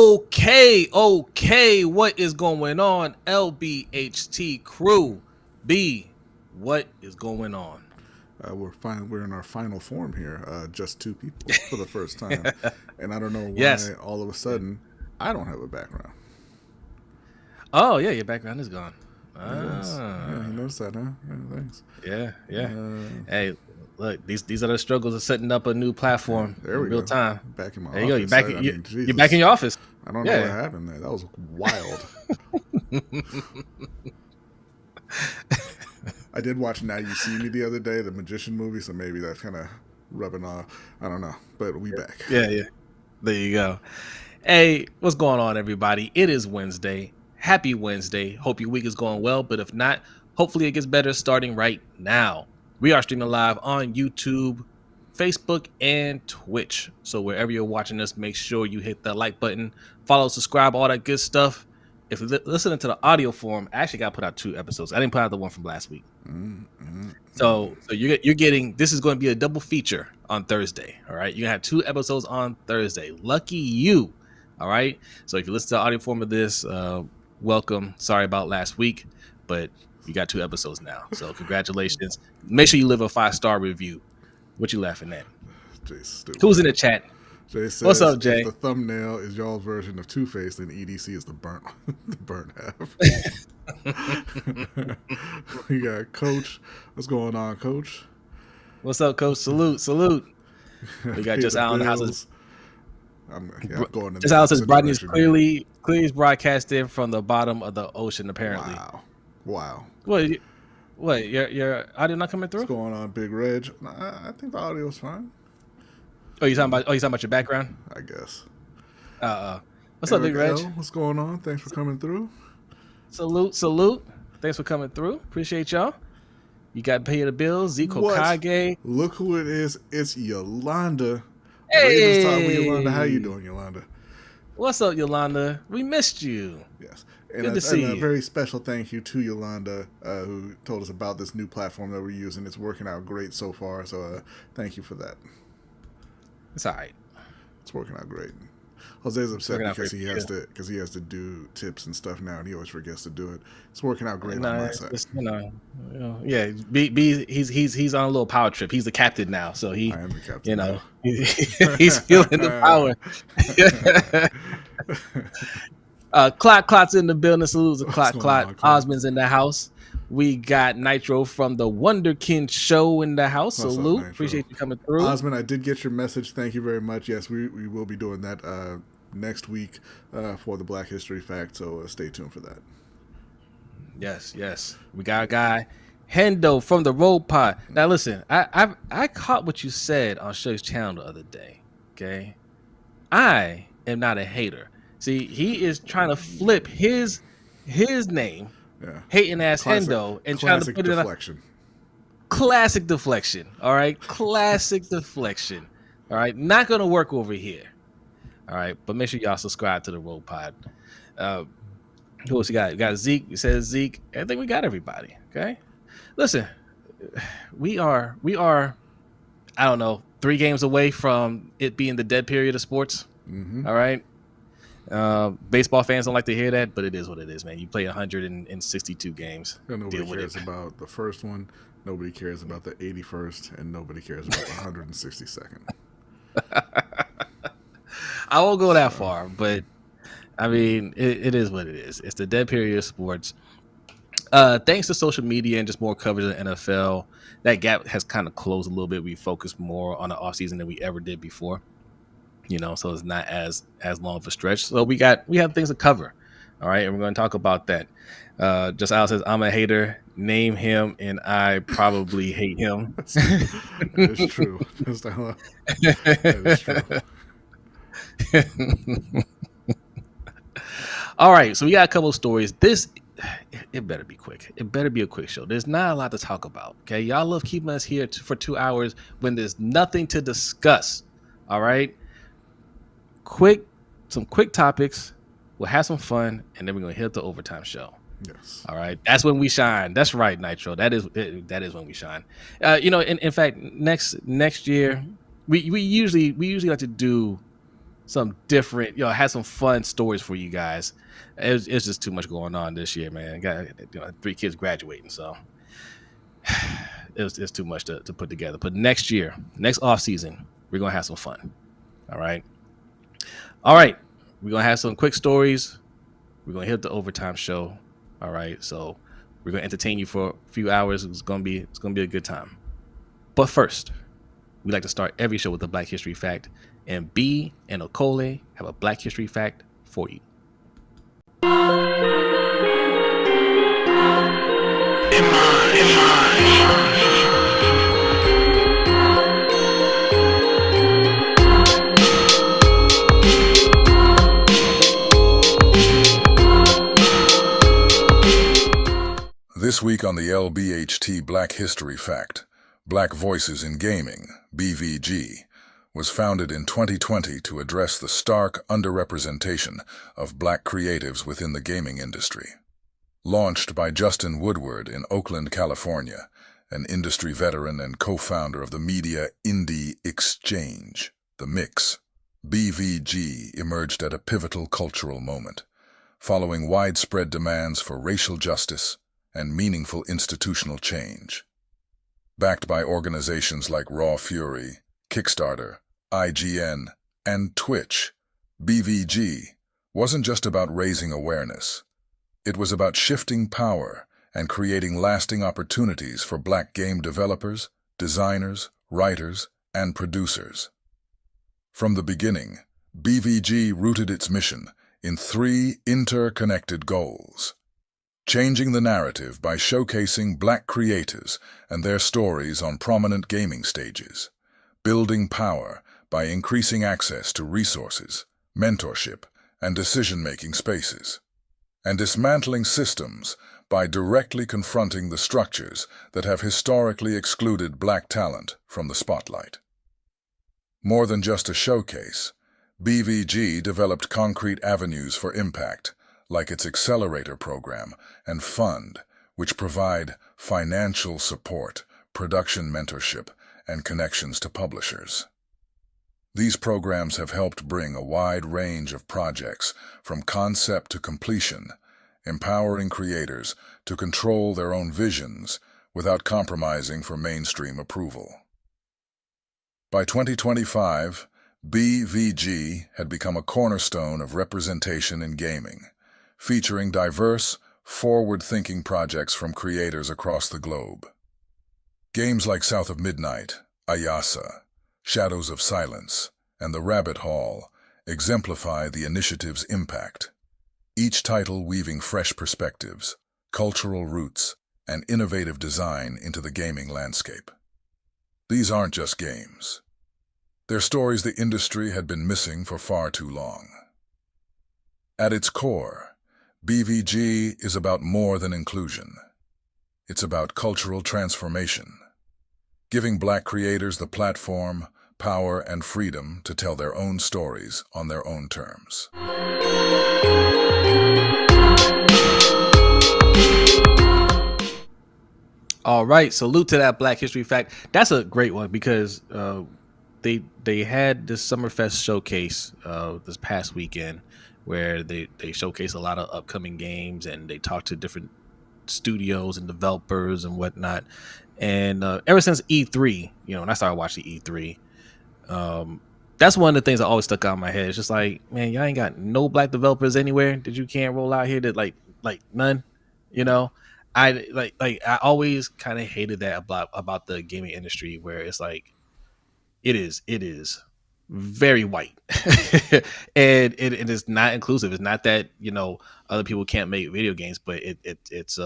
Okay. What is going on, LBHT crew? B, what is going on? We're in our final form here. Just two people for the first time, and I don't know why Yes. all of a sudden I don't have a background. Oh yeah, your background is gone. Yes. Yeah, you noticed that, huh? Yeah, thanks. Yeah. Hey, look, these are the struggles of setting up a new platform There in we real go. time. Back in my There you go. office. You're back in your office. I don't know what Yeah. happened there. That was wild. I did watch Now You See Me the other day, the Magician movie, so maybe that's kind of rubbing off. I don't know, but we back. Yeah. There you go. Hey, what's going on, everybody? It is Wednesday. Happy Wednesday. Hope your week is going well, but if not, hopefully it gets better starting right now. We are streaming live on YouTube, Facebook, and Twitch. So wherever you're watching us, make sure you hit the like button, follow, subscribe, all that good stuff. If you're listening to the audio form, I actually got to put out 2 episodes. I didn't put out the one from last week. So you're getting, this is going to be a double feature on Thursday. All right. You're going to have 2 episodes on Thursday. Lucky you. All right. So if you listen to the audio form of this, welcome. Sorry about last week, but you got 2 episodes now. So congratulations. Make sure you leave a 5-star review. What you laughing at? Who's in the chat? Jay says, what's up, Jay? If the thumbnail is y'all's version of Two-Face, then EDC is the burnt half. We got Coach. What's going on, Coach? What's up, Coach? Salute. We got Just Out in the house. I'm going in Just Out says Brodny is clearly broadcasting from the bottom of the ocean, apparently. Wow. What? Your audio not coming through? What's going on, Big Reg? I think the audio's fine. Oh, you talking about your background? I guess. What's up, Big Reg? What's going on? Thanks for coming through. Salute. Thanks for coming through. Appreciate y'all. You got to pay the bills. Zico Kage. Look who it is. It's Yolanda. Hey. Talk with Yolanda. How you doing, Yolanda? What's up, Yolanda? We missed you. Yes. Good to see you. A very special thank you to Yolanda, who told us about this new platform that we're using. It's working out great so far. So thank you for that. It's all right. It's working out great. Jose's upset because he has to do tips and stuff now, and he always forgets to do it. It's working out great on my side. Yeah. He's on a little power trip. He's the captain now, so I am the captain. He's feeling the power. Clot's in the building. Salute to Clot. Osmond's in the house. We got Nitro from the Wonderkin show in the house. Salute. Appreciate you coming through. Osmond, I did get your message. Thank you very much. Yes, we will be doing that next week for the Black History Fact, so stay tuned for that. Yes. We got a guy, Hendo from the Road Pod. Now listen, I caught what you said on Shug's channel the other day. Okay? I am not a hater. See, he is trying to flip his name. Yeah. Hating ass Hendo and trying to put deflection. It on classic deflection. All right. Classic deflection. All right. Not going to work over here. All right. But make sure y'all subscribe to the Road Pod. Who else you got? You got Zeke. It says Zeke. I think we got everybody. Okay. Listen, we are, I don't know, 3 games away from it being the dead period of sports. Mm-hmm. All right. Baseball fans don't like to hear that, but it is what it is, man. You play 162 games. Nobody cares about the first one. Nobody cares about the 81st, and nobody cares about the 162nd. I won't go that far, but I mean, it is what it is. It's the dead period of sports. Thanks to social media and just more coverage of the NFL, that gap has kind of closed a little bit. We focus more on the offseason than we ever did before. So it's not as long of a stretch. So we have things to cover. All right. And we're going to talk about that. Just Al says, I'm a hater. Name him. And I probably hate him. That is true. That is true. All right. So we got a couple of stories. It better be quick. It better be a quick show. There's not a lot to talk about. Okay. Y'all love keeping us here for 2 hours when there's nothing to discuss. All right. Some quick topics. We'll have some fun, and then we're gonna hit the overtime show. Yes. All right. That's when we shine. That's right, Nitro. That is when we shine. In fact, next year we usually like to do some different, had some fun stories for you guys. It's just too much going on this year, man. Got 3 kids graduating, so it's too much to put together. But next year, next off season, we're gonna have some fun. All right. We're gonna have some quick stories. We're gonna hit the overtime show. All right. So we're gonna entertain you for a few hours. It's gonna be a good time. But first, we like to start every show with a Black History fact, and B and Okole have a Black History fact for you. This week on the LBHT Black History Fact, Black Voices in Gaming, BVG, was founded in 2020 to address the stark underrepresentation of Black creatives within the gaming industry. Launched by Justin Woodward in Oakland, California, an industry veteran and co-founder of the media indie exchange, The Mix, BVG emerged at a pivotal cultural moment, following widespread demands for racial justice and meaningful institutional change. Backed by organizations like Raw Fury, Kickstarter, IGN, and Twitch, BVG wasn't just about raising awareness. It was about shifting power and creating lasting opportunities for Black game developers, designers, writers, and producers. From the beginning, BVG rooted its mission in 3 interconnected goals: changing the narrative by showcasing Black creators and their stories on prominent gaming stages, building power by increasing access to resources, mentorship, and decision-making spaces, and dismantling systems by directly confronting the structures that have historically excluded Black talent from the spotlight. More than just a showcase, BVG developed concrete avenues for impact, like its Accelerator program and fund, which provide financial support, production mentorship, and connections to publishers. These programs have helped bring a wide range of projects from concept to completion, empowering creators to control their own visions without compromising for mainstream approval. By 2025, BVG had become a cornerstone of representation in gaming, featuring diverse, forward-thinking projects from creators across the globe. Games like South of Midnight, Ayasa, Shadows of Silence, and The Rabbit Hall exemplify the initiative's impact, each title weaving fresh perspectives, cultural roots, and innovative design into the gaming landscape. These aren't just games. They're stories the industry had been missing for far too long. At its core, BVG is about more than inclusion. It's about cultural transformation, giving Black creators the platform, power, and freedom to tell their own stories on their own terms. All right, salute to that Black History fact. That's a great one because they had this Summerfest showcase this past weekend where they showcase a lot of upcoming games and they talk to different studios and developers and whatnot. And ever since E3, when I started watching E3, that's one of the things that always stuck out in my head. It's just like, man, y'all ain't got no Black developers anywhere that you can't roll out here that like none, I always kind of hated that about the gaming industry where it's like it is very white and it is not inclusive. It's not that other people can't make video games, but it's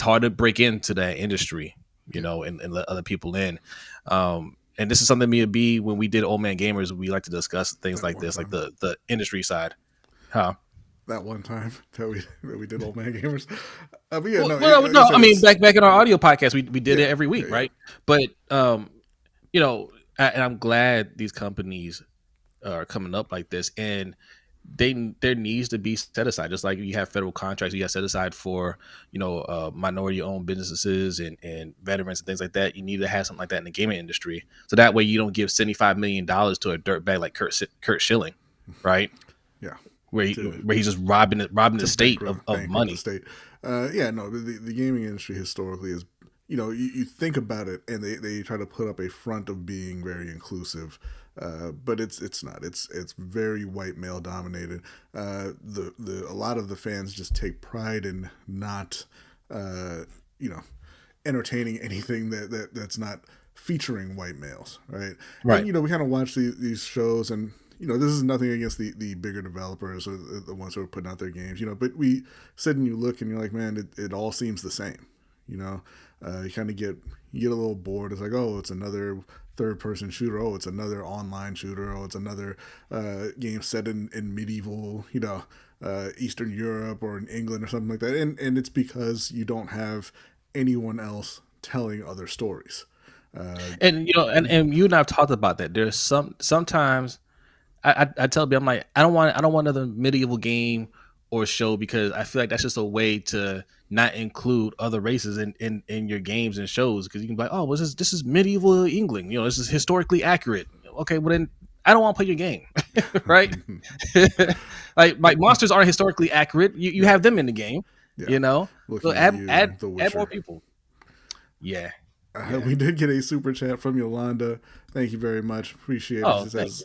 hard to break into that industry, and let other people in. And this is something me and B, when we did Old Man Gamers, we like to discuss things like this, like the industry side. That one time that we did Old Man Gamers. I mean, back in our audio podcast, we did it every week, right? But and I'm glad these companies are coming up like this. And there needs to be set aside, just like you have federal contracts, you have set aside for minority owned businesses and veterans and things like that. You need to have something like that in the gaming industry, so that way you don't give $75 million to a dirtbag like Kurt Schilling, right? Yeah, where he's just robbing the state of money. The state. The gaming industry historically is, you think about it, and they try to put up a front of being very inclusive, but it's not. It's very white male dominated. A lot of the fans just take pride in not, entertaining anything that's not featuring white males, right? Right. And we kind of watch these shows, and this is nothing against the bigger developers or the ones who are putting out their games, but we sit and you look and you're like, man, it all seems the same. You kind of get a little bored. It's like, oh, it's another third-person shooter. Oh, it's another online shooter. Oh, it's another game set in medieval, Eastern Europe or in England or something like that. And it's because you don't have anyone else telling other stories. And you and I've talked about that. There's sometimes I tell people, I'm like, I don't want another medieval game or show, because I feel like that's just a way to not include other races in your games and shows, because you can be like, oh, well, this is medieval England, this is historically accurate. Okay, well then I don't want to play your game. Right? like monsters aren't historically accurate. You have them in the game. So add more people. Yeah. We did get a super chat from Yolanda. Thank you very much. Appreciate it. She says,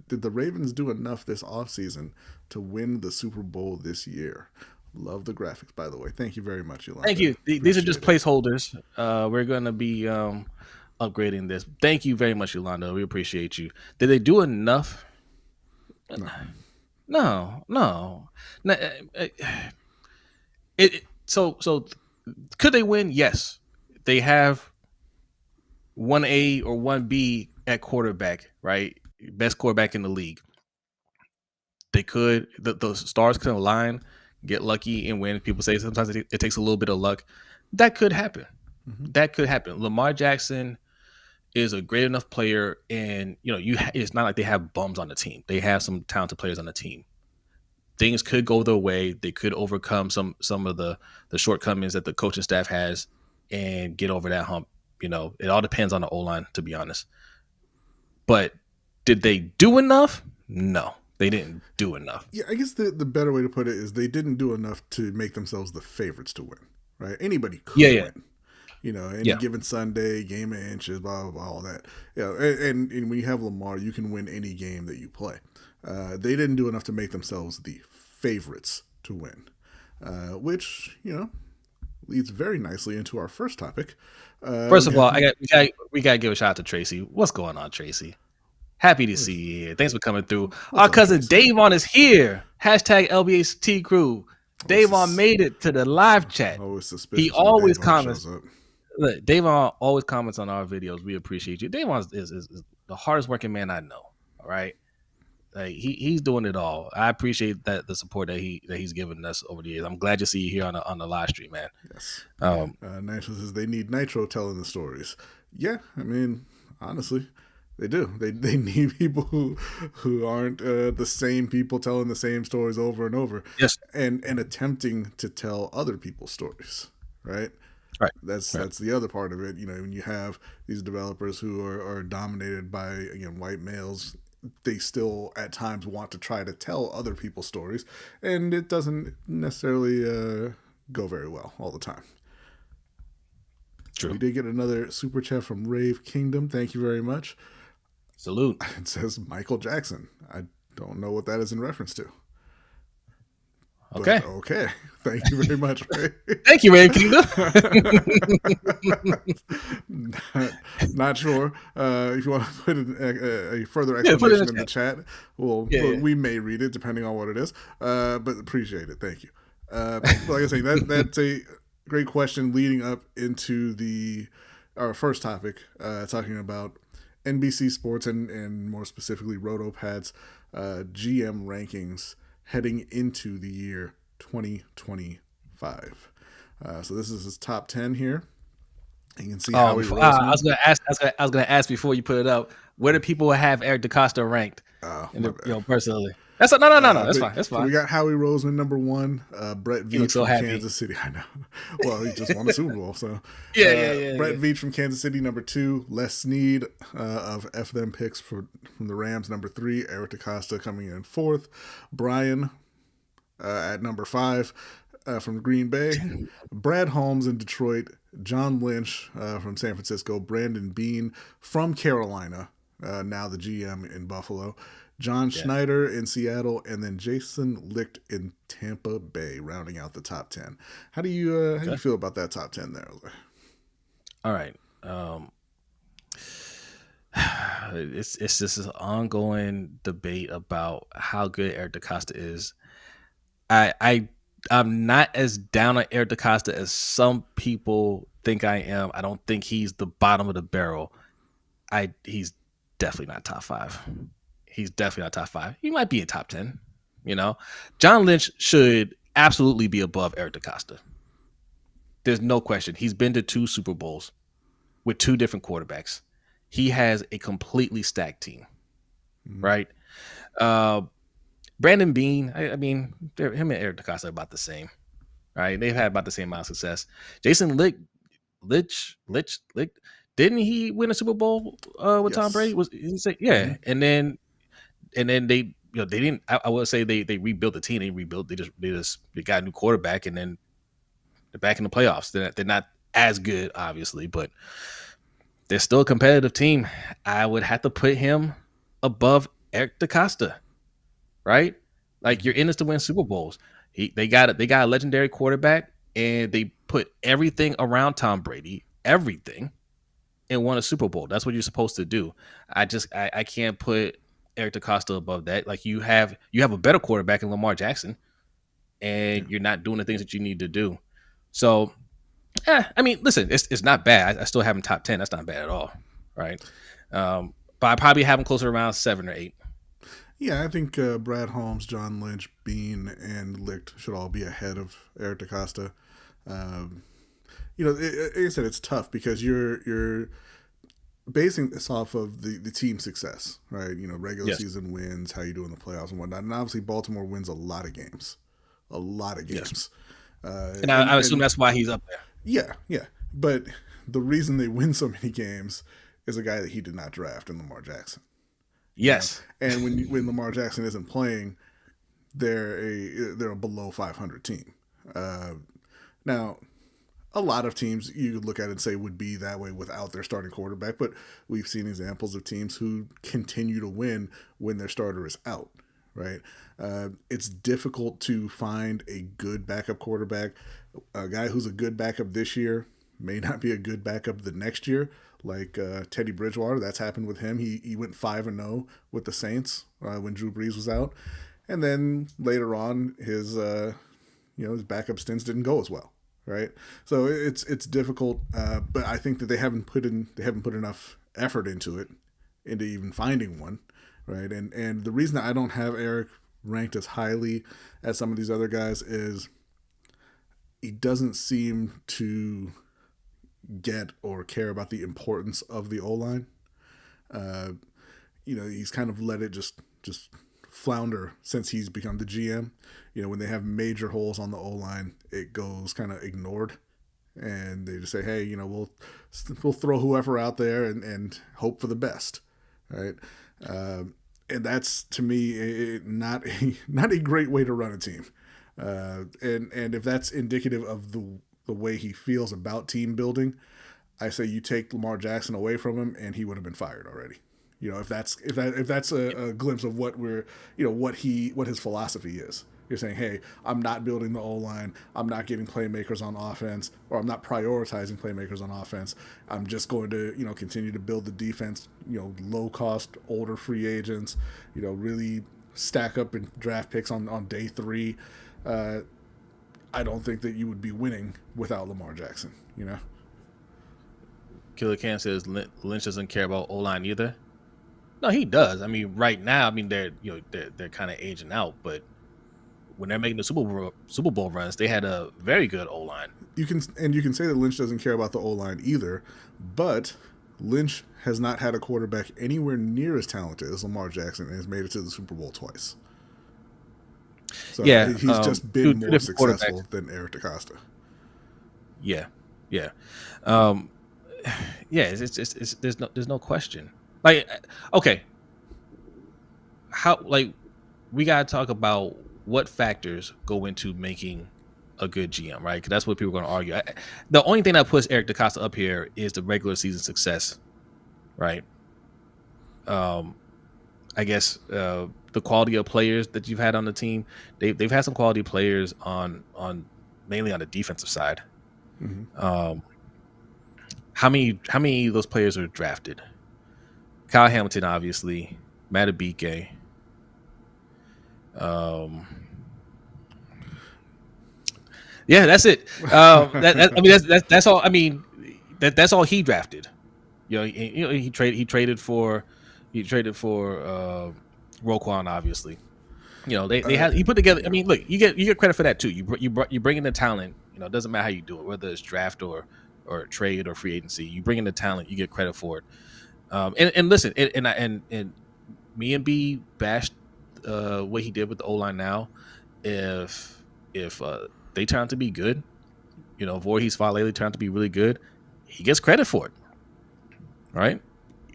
did the Ravens do enough this offseason to win the Super Bowl this year? Love the graphics, by the way. Thank you very much, Yolanda. Thank you. These are just placeholders. We're going to be upgrading this. Thank you very much, Yolanda. We appreciate you. Did they do enough? No. So could they win? Yes. They have 1A or 1B at quarterback, right? Best quarterback in the league. They could, the stars can align, get lucky, and win. People say sometimes it takes a little bit of luck. That could happen. Mm-hmm. That could happen. Lamar Jackson is a great enough player, and it's not like they have bums on the team. They have some talented players on the team. Things could go their way. They could overcome some of the shortcomings that the coaching staff has and get over that hump. It all depends on the O-line, to be honest. But did they do enough? No, they didn't do enough. Yeah, I guess the better way to put it is they didn't do enough to make themselves the favorites to win, right? Anybody could win. Any given Sunday, game of inches, blah, blah, blah, all that. And when you have Lamar, you can win any game that you play. They didn't do enough to make themselves the favorites to win, which, leads very nicely into our first topic. First of all, we got to give a shout out to Tracy. What's going on, Tracy? Happy to see you here. Thanks for coming through. Our cousin Davon is here. Hashtag LBHT crew. Davon made it to the live chat. He always comments. Look, Davon always comments on our videos. We appreciate you. Davon is the hardest working man I know. All right. Like he's doing it all. I appreciate the support that he's given us over the years. I'm glad to see you here on the live stream, man. Yes. Nitro says they need Nitro telling the stories. Yeah, I mean, honestly, they do. They need people who aren't the same people telling the same stories over and over. Yes. And attempting to tell other people's stories. Right. Right. That's the other part of it. When you have these developers who are dominated by, again, white males, they still at times want to try to tell other people's stories, and it doesn't necessarily go very well all the time. True. We did get another super chat from Rave Kingdom. Thank you very much. Salute. It says Michael Jackson. I don't know what that is in reference to. Okay. Okay. Thank you very much, Ray. Thank you, Rave Kingdom. Not sure. If you want to put a further explanation in the chat, we may read it depending on what it is. But appreciate it. Thank you. Like I say, that's a great question leading up into our first topic, talking about NBC Sports and more specifically RotoPad's GM rankings heading into the year 2025. So this is his top 10 here. You can see how he rolls. I was gonna ask before you put it up. Where do people have Eric DeCosta ranked? Personally, That's no. That's But fine. That's so we fine. got Howie Roseman number 1, Brett He looks Veach so from happy. Kansas City. I know. Well, he just won the Super Bowl. So Brett Yeah. Veach from Kansas City number 2, Les Snead of F them picks from the Rams number 3, Eric DaCosta coming in 4th, Brian at number 5 from Green Bay, Brad Holmes in Detroit, John Lynch from San Francisco, Brandon Beane from Carolina, now the GM in Buffalo, John Schneider in Seattle, and then Jason Licht in Tampa Bay, rounding out the top 10. How do you feel about that top 10 there? All right. It's just this ongoing debate about how good Eric DaCosta is. I'm not as down on Eric DaCosta as some people think I am. I don't think he's the bottom of the barrel. He's definitely not top 5. He's definitely not top 5. He might be in top 10. John Lynch should absolutely be above Eric DaCosta. There's no question. He's been to 2 Super Bowls with 2 different quarterbacks. He has a completely stacked team, right? Brandon Beane, I mean, him and Eric DaCosta are about the same, right? They've had about the same amount of success. Jason Licht, didn't he win a Super Bowl with Tom Brady? Yeah, and then they, they didn't. I would say they rebuilt the team. They got a new quarterback, and then they're back in the playoffs. They're not as good, obviously, but they're still a competitive team. I would have to put him above Eric DaCosta. Right? Like, you're in this to win Super Bowls. They got a legendary quarterback, and they put everything around Tom Brady, everything, and won a Super Bowl. That's what you're supposed to do. I can't put Eric DaCosta above that. Like, you have a better quarterback in Lamar Jackson, and you're not doing the things that you need to do. So, I mean, listen, it's not bad. I still have him top 10. That's not bad at all, right? But I probably have him closer around 7 or 8. Yeah, I think Brad Holmes, John Lynch, Bean, and Licht should all be ahead of Eric DaCosta. Like I said, it's tough because you're basing this off of the team success, right? Regular season wins, how you do in the playoffs and whatnot. And obviously, Baltimore wins a lot of games. Yes. And I assume that's why he's up there. Yeah. But the reason they win so many games is a guy that he did not draft in Lamar Jackson. Yes. And when Lamar Jackson isn't playing, they're a below 500 team. Now, a lot of teams you could look at and say would be that way without their starting quarterback, but we've seen examples of teams who continue to win when their starter is out, right? It's difficult to find a good backup quarterback. A guy who's a good backup this year may not be a good backup the next year. Like Teddy Bridgewater, that's happened with him. He went 5-0 with the Saints when Drew Brees was out, and then later on his backup stints didn't go as well, right? So it's difficult, but I think that they haven't put enough effort into even finding one, right? And the reason that I don't have Eric ranked as highly as some of these other guys is he doesn't seem to get or care about the importance of the O-line. He's kind of let it just flounder since he's become the GM. When they have major holes on the O-line, it goes kind of ignored, and they just say, hey, we'll throw whoever out there and hope for the best, right? And that's, to me, not a great way to run a team. And if that's indicative of the way he feels about team building, I say you take Lamar Jackson away from him and he would have been fired already. If that's a glimpse of what what his philosophy is. You're saying, hey, I'm not building the O-line, I'm not getting playmakers on offense, or I'm not prioritizing playmakers on offense. I'm just going to, continue to build the defense, low cost, older free agents, really stack up in draft picks on day 3. I don't think that you would be winning without Lamar Jackson, Killer Cam says Lynch doesn't care about O-line either. No, he does. I mean, right now, they're kind of aging out, but when they're making the Super Bowl runs, they had a very good O-line. You can say that Lynch doesn't care about the O-line either, but Lynch has not had a quarterback anywhere near as talented as Lamar Jackson and has made it to the Super Bowl twice. So Yeah, he's just been more successful than Eric DeCosta. Yeah, yeah, yeah. It's there's no question. Like, okay, how like we gotta talk about what factors go into making a good GM, right? Because that's what people are going to argue. The only thing that puts Eric DeCosta up here is the regular season success, right? I guess the quality of players that you've had on the team. They've had some quality players on mainly on the defensive side. Mm-hmm. How many of those players are drafted? Kyle Hamilton, obviously, Matabike. Yeah, that's it. I mean, that's all. I mean, that's all he drafted. He traded for Roquan, obviously. They had he put together. I mean, look, you get credit for that too. You bring in the talent. It doesn't matter how you do it, whether it's draft or trade or free agency. You bring in the talent, you get credit for it. And listen, and me and B bashed what he did with the O-line now. If they turn out to be good, Voorhees Falele turned out to be really good, he gets credit for it, right?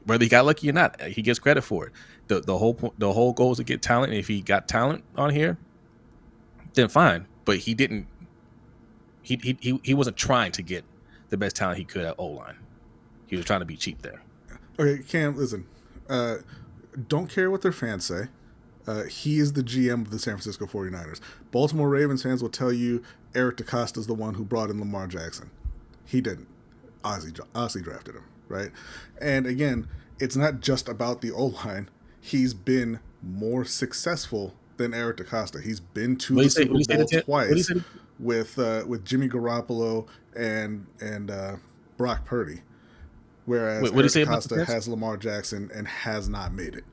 Whether he got lucky or not, he gets credit for it. The whole goal is to get talent, and if he got talent on here, then fine. But he didn't. He wasn't trying to get the best talent he could at O-line. He was trying to be cheap there. Okay, Cam, listen. Don't care what their fans say. He is the GM of the San Francisco 49ers. Baltimore Ravens fans will tell you Eric DeCosta is the one who brought in Lamar Jackson. He didn't. Ozzie drafted him, right? And again, it's not just about the O-line. He's been more successful than Eric DeCosta. He's been to the Super Bowl twice with Jimmy Garoppolo and Brock Purdy, whereas Eric DeCosta has Lamar Jackson and has not made it.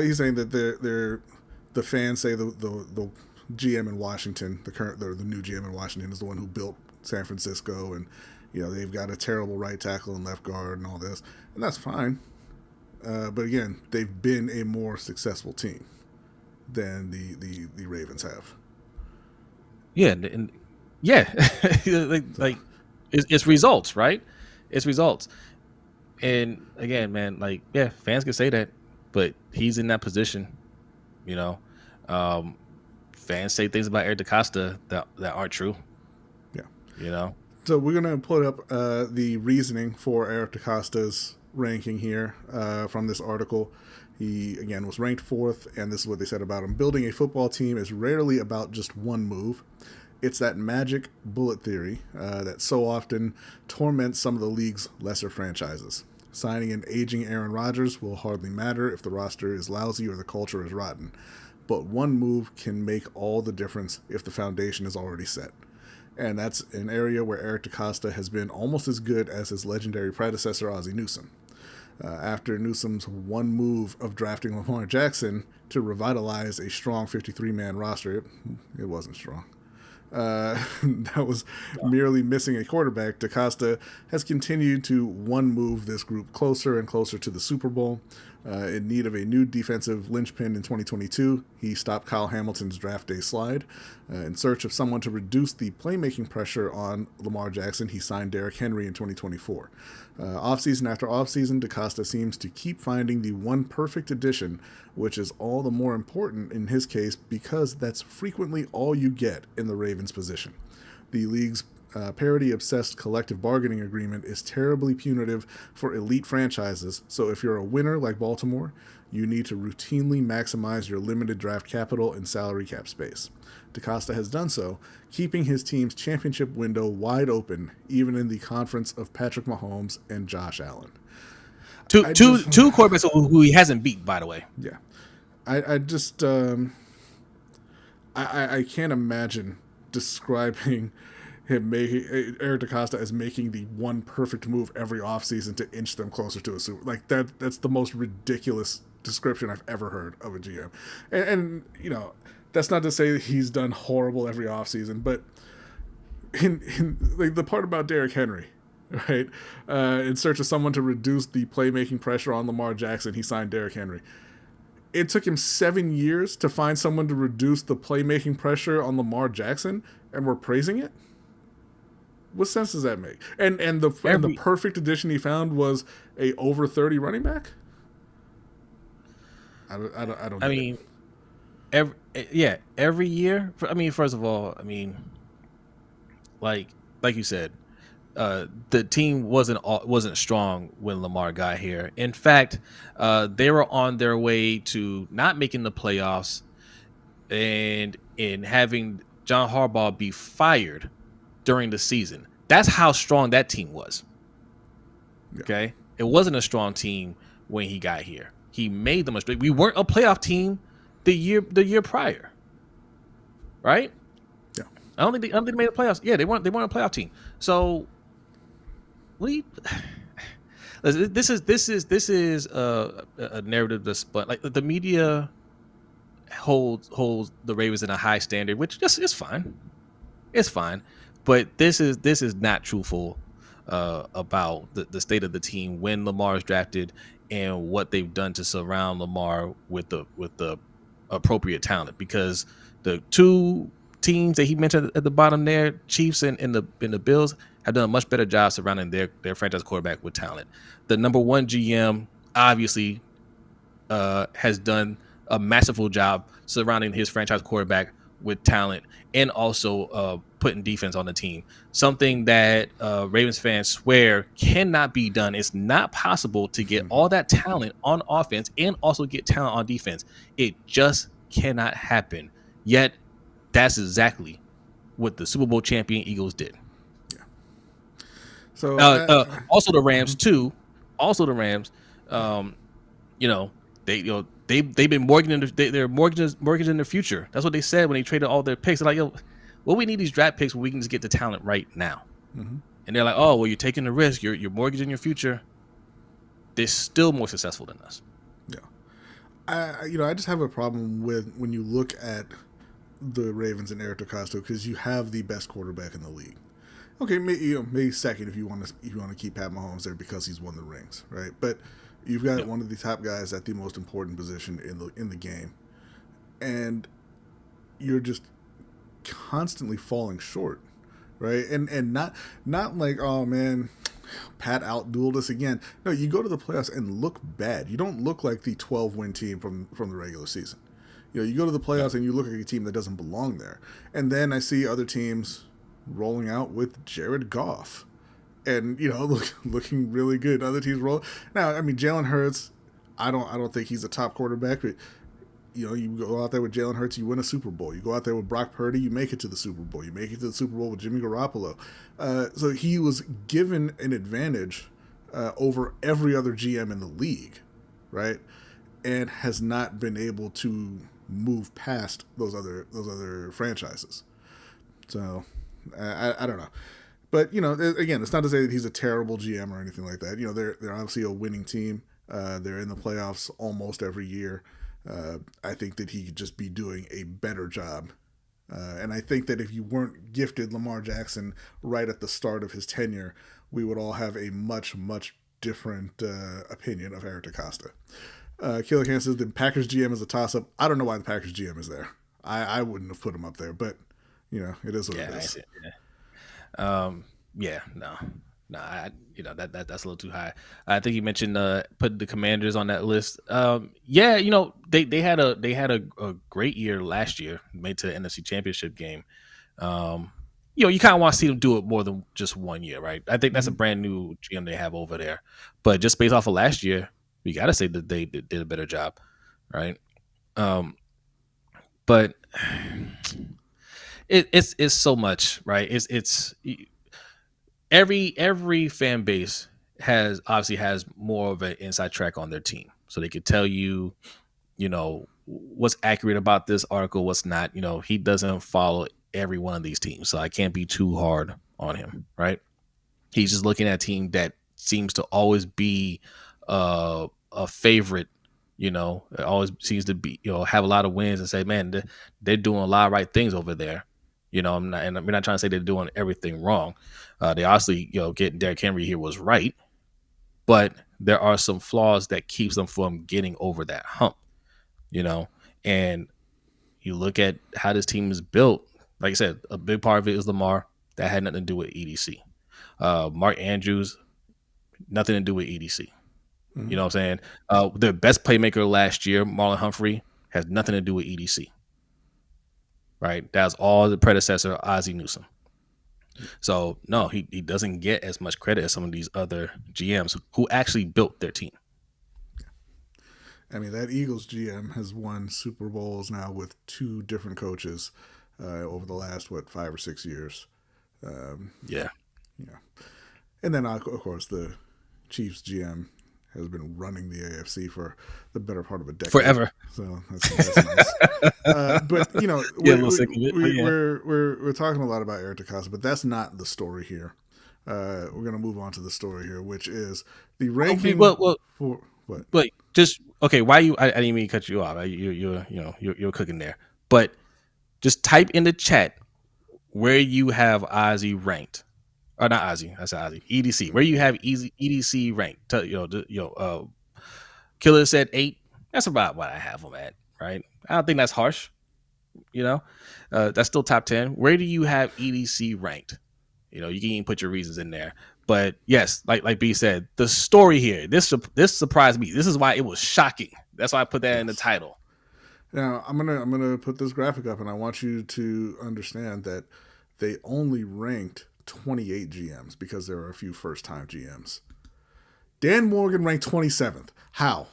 He's saying that the fans say the GM in Washington, the new GM in Washington, is the one who built San Francisco, and they've got a terrible right tackle and left guard and all this, and that's fine. But again, they've been a more successful team than the Ravens have. Yeah, and like it's results, right? It's results. And again, man, fans can say that, but he's in that position. Fans say things about Eric DeCosta that aren't true. Yeah. So we're gonna put up the reasoning for Eric DeCosta's ranking here from this article. He, again, was ranked 4th, and this is what they said about him. Building a football team is rarely about just one move. It's that magic bullet theory that so often torments some of the league's lesser franchises. Signing an aging Aaron Rodgers will hardly matter if the roster is lousy or the culture is rotten. But one move can make all the difference if the foundation is already set. And that's an area where Eric DeCosta has been almost as good as his legendary predecessor, Ozzie Newsome. After Newsome's one move of drafting Lamar Jackson to revitalize a strong 53-man roster, it wasn't strong. That was merely missing a quarterback. DeCosta has continued to one move this group closer and closer to the Super Bowl. In need of a new defensive linchpin in 2022, he stopped Kyle Hamilton's draft day slide. In search of someone to reduce the playmaking pressure on Lamar Jackson, he signed Derrick Henry in 2024. Offseason after offseason, DeCosta seems to keep finding the one perfect addition, which is all the more important in his case because that's frequently all you get in the Ravens' position. The league's parity-obsessed collective bargaining agreement is terribly punitive for elite franchises, so if you're a winner like Baltimore, you need to routinely maximize your limited draft capital and salary cap space. DeCosta has done so, keeping his team's championship window wide open, even in the conference of Patrick Mahomes and Josh Allen. Two quarterbacks who he hasn't beat, by the way. Yeah. I can't imagine describing Eric DeCosta as making the one perfect move every offseason to inch them closer to a Super. That's the most ridiculous description I've ever heard of a GM. And that's not to say that he's done horrible every offseason, but in the part about Derrick Henry, right? In search of someone to reduce the playmaking pressure on Lamar Jackson, he signed Derrick Henry. it took him 7 years to find someone to reduce the playmaking pressure on Lamar Jackson, and we're praising it. What sense does that make? And the Every, perfect addition he found was a over 30 running back. I don't I get it. mean, every year. I mean, first of all, I mean, like like you said, the team wasn't strong when Lamar got here. In fact, they were on their way to not making the playoffs and in having John Harbaugh be fired during the season. That's how strong that team was. Yeah. Okay, it wasn't a strong team when he got here. He made them a straight. We weren't a playoff team the year prior, right? Yeah. I don't think they made the playoffs. Yeah, they weren't a playoff team. So what do you? This is a narrative that's, but like the media holds the Ravens in a high standard, which just is fine. It's fine, but this is not truthful about the state of the team when Lamar is drafted and what they've done to surround Lamar with the appropriate talent. Because the two teams that he mentioned at the bottom there, Chiefs and the Bills, have done a much better job surrounding their franchise quarterback with talent. The number one GM obviously has done a masterful job surrounding his franchise quarterback with talent and also putting defense on the team. Something that Ravens fans swear cannot be done. It's not possible to get all that talent on offense and also get talent on defense. It just cannot happen. Yet that's exactly what the Super Bowl champion Eagles did. So Also the Rams too. Also the Rams, you know, they've been they're mortgaging their future. That's what they said when they traded all their picks. They're like, yo, well, we need these draft picks where we can just get the talent right now. Mm-hmm. And they're like, oh, well, you're taking the risk. You're mortgaging your future. They're still more successful than us. Yeah. I just have a problem with when you look at the Ravens and Eric DeCosta, because you have the best quarterback in the league. Okay, maybe second if you want to keep Pat Mahomes there because he's won the rings, right? But you've got one of the top guys at the most important position in the game, and you're just constantly falling short, right? And not like, oh man, Pat outdueled us again. No, you go to the playoffs and look bad. You don't look like the 12-win team from the regular season. You go to the playoffs and you look like a team that doesn't belong there. And then I see other teams rolling out with Jared Goff, and looking really good. Other teams roll now. I mean, Jalen Hurts, I don't think he's a top quarterback, but you go out there with Jalen Hurts, you win a Super Bowl. You go out there with Brock Purdy, you make it to the Super Bowl. You make it to the Super Bowl with Jimmy Garoppolo. So he was given an advantage over every other GM in the league, right? And has not been able to move past those other franchises. So I don't know. But, again, it's not to say that he's a terrible GM or anything like that. They're obviously a winning team. They're in the playoffs almost every year. I think that he could just be doing a better job. And I think that if you weren't gifted Lamar Jackson right at the start of his tenure, we would all have a much, much different opinion of Eric DeCosta. Killer Can says the Packers GM is a toss-up. I don't know why the Packers GM is there. I wouldn't have put him up there, but it is what it is. That's a little too high. I think you mentioned put the Commanders on that list. They had a great year last year, made to the NFC Championship game. You kind of want to see them do it more than just 1 year, right? I think that's a brand new GM they have over there. But just based off of last year, we got to say that they did a better job, right? But it's so much, right? It's every fan base has more of an inside track on their team, so they could tell you, what's accurate about this article, what's not. He doesn't follow every one of these teams, so I can't be too hard on him, right? He's just looking at a team that seems to always be a favorite. It always seems to be have a lot of wins and say, man, they're doing a lot of right things over there. We're not trying to say they're doing everything wrong. They obviously, getting Derrick Henry here was right, but there are some flaws that keeps them from getting over that hump. you know, and you look at how this team is built. Like I said, a big part of it is Lamar. That had nothing to do with EDC. Mark Andrews, nothing to do with EDC. You know what I'm saying? The best playmaker last year, Marlon Humphrey, has nothing to do with EDC. Right? That's all the predecessor, Ozzie Newsome. So no, he doesn't get as much credit as some of these other GMs who actually built their team. I mean, that Eagles GM has won Super Bowls now with two different coaches over the last 5 or 6 years. Yeah. Yeah, and then of course the Chiefs GM has been running the AFC for the better part of a decade. Forever. So that's nice. But we're talking a lot about Eric DeCosta, but that's not the story here. We're going to move on to the story here, which is the ranking for what? But just okay. Why you? I didn't mean to cut you off. You're cooking there. But just type in the chat where you have Ozzy ranked. Or not Ozzy. I said Ozzy. EDC. Where you have EDC ranked. Killer said 8. That's about what I have him at. Right. I don't think that's harsh. That's still top 10. Where do you have EDC ranked? You can even put your reasons in there. But yes, like B said, the story here, this surprised me. This is why it was shocking. That's why I put that in the title. Now I'm gonna put this graphic up, and I want you to understand that they only ranked 28 GMs because there are a few first-time GMs. Dan Morgan ranked 27th. How?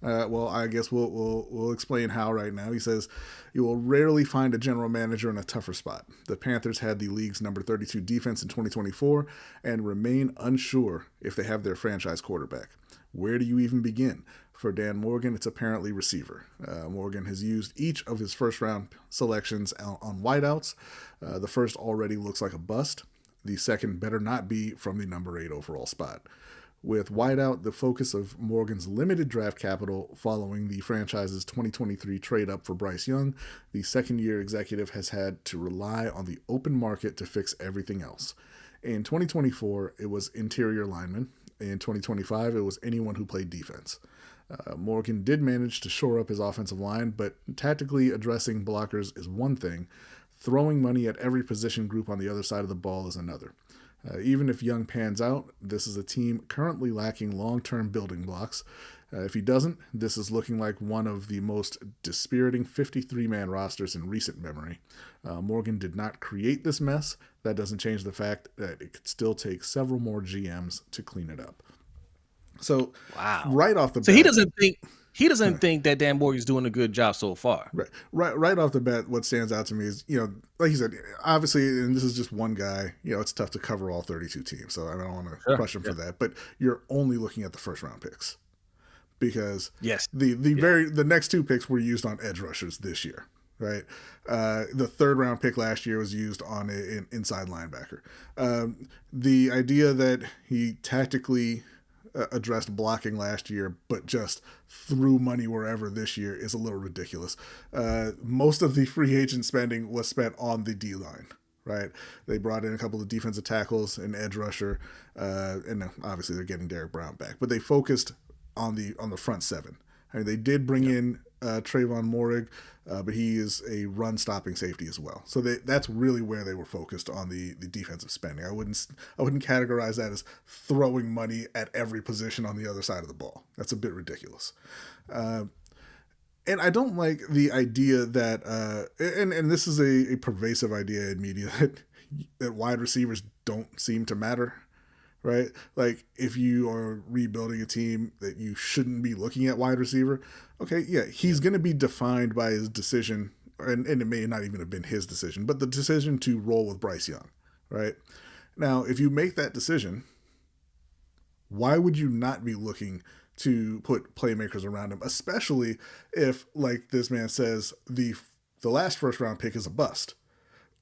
Well, I guess we'll explain how right now. He says, you will rarely find a general manager in a tougher spot. The Panthers had the league's number 32 defense in 2024 and remain unsure if they have their franchise quarterback. Where do you even begin? For Dan Morgan, it's apparently receiver. Morgan has used each of his first-round selections on wideouts. The first already looks like a bust. The second better not be from the number 8 overall spot. With wideout, the focus of Morgan's limited draft capital following the franchise's 2023 trade-up for Bryce Young, the second-year executive has had to rely on the open market to fix everything else. In 2024, it was interior linemen. In 2025, it was anyone who played defense. Morgan did manage to shore up his offensive line, but tactically addressing blockers is one thing. Throwing money at every position group on the other side of the ball is another. Even if Young pans out, this is a team currently lacking long-term building blocks. If he doesn't, this is looking like one of the most dispiriting 53-man rosters in recent memory. Morgan did not create this mess. That doesn't change the fact that it could still take several more GMs to clean it up. So, wow. Right off the bat, so he doesn't think that Dan Morgan's doing a good job so far. Right off the bat, what stands out to me is, like you said, obviously, and this is just one guy, it's tough to cover all 32 teams, so I don't want to crush him for that, but you're only looking at the first round picks because the next 2 picks were used on edge rushers this year, right? The 3rd round pick last year was used on an inside linebacker. The idea that he tactically addressed blocking last year, but just threw money wherever this year is a little ridiculous. Most of the free agent spending was spent on the D-line, right? They brought in a couple of defensive tackles, an edge rusher, and obviously they're getting Derek Brown back, but they focused on the front 7. I mean, they did bring in Trayvon Moehrig, but he is a run-stopping safety as well. So that's really where they were focused on the defensive spending. I wouldn't categorize that as throwing money at every position on the other side of the ball. That's a bit ridiculous. And I don't like the idea that, and this is a pervasive idea in media, that wide receivers don't seem to matter. Right? Like, if you are rebuilding a team, that you shouldn't be looking at wide receiver. Okay, yeah, he's going to be defined by his decision, and it may not even have been his decision, but the decision to roll with Bryce Young, right? Now, if you make that decision, why would you not be looking to put playmakers around him, especially if, like this man says, the last first-round pick is a bust?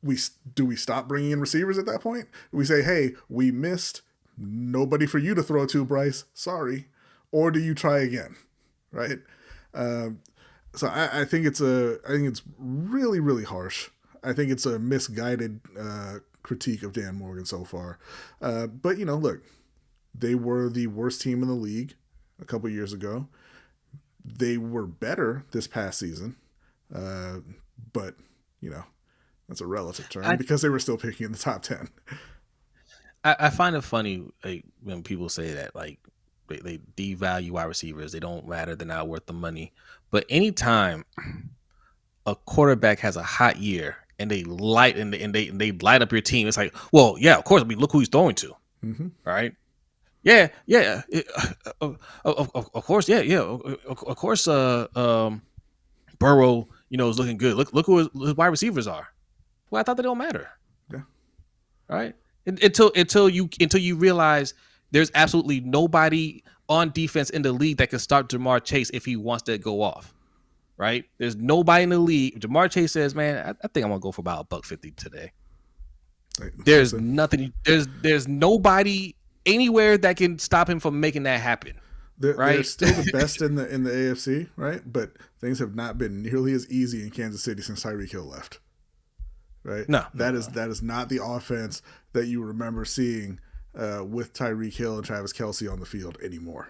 Do we stop bringing in receivers at that point? We say, hey, we missed. Nobody for you to throw to, Bryce. Sorry. Or do you try again? Right? So I think it's really, really harsh. I think it's a misguided critique of Dan Morgan so far. But look, they were the worst team in the league a couple years ago. They were better this past season, but that's a relative term because they were still picking in the top 10. I find it funny when people say that they devalue wide receivers. They don't matter. They're not worth the money. But anytime a quarterback has a hot year and they light up your team, it's like, well, yeah, of course. I mean, look who he's throwing to, right? Yeah. Of course, yeah. Of course, Burrow, is looking good. Look who his wide receivers are. Well, I thought they don't matter. Yeah. Right. Until you realize there's absolutely nobody on defense in the league that can stop Jamar Chase if he wants to go off. Right. There's nobody in the league. Jamar Chase says, man, I think I'm gonna go for about $150 today. There's nothing. There's nobody anywhere that can stop him from making that happen. They're still the best in the AFC, right? But things have not been nearly as easy in Kansas City since Tyreek Hill left. Right? That is not the offense that you remember seeing with Tyreek Hill and Travis Kelce on the field anymore.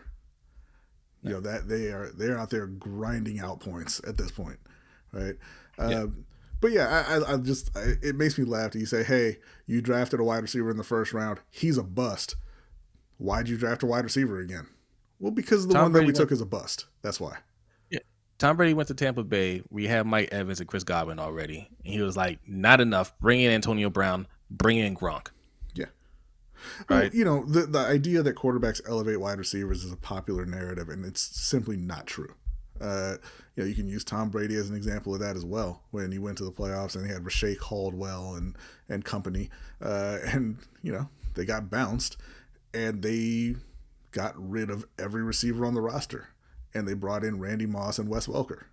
That they're out there grinding out points at this point, right? But yeah, it makes me laugh that you say, hey, you drafted a wide receiver in the first round. He's a bust. Why'd you draft a wide receiver again? Well, because the one that we took is a bust. That's why. Yeah. Tom Brady went to Tampa Bay. We had Mike Evans and Chris Godwin already. And he was like, not enough. Bring in Antonio Brown. Bring in Gronk. Yeah. Right. Well, the idea that quarterbacks elevate wide receivers is a popular narrative, and it's simply not true. You can use Tom Brady as an example of that as well. When he went to the playoffs and he had Rashod Caldwell and company, and they got bounced, and they got rid of every receiver on the roster, and they brought in Randy Moss and Wes Welker.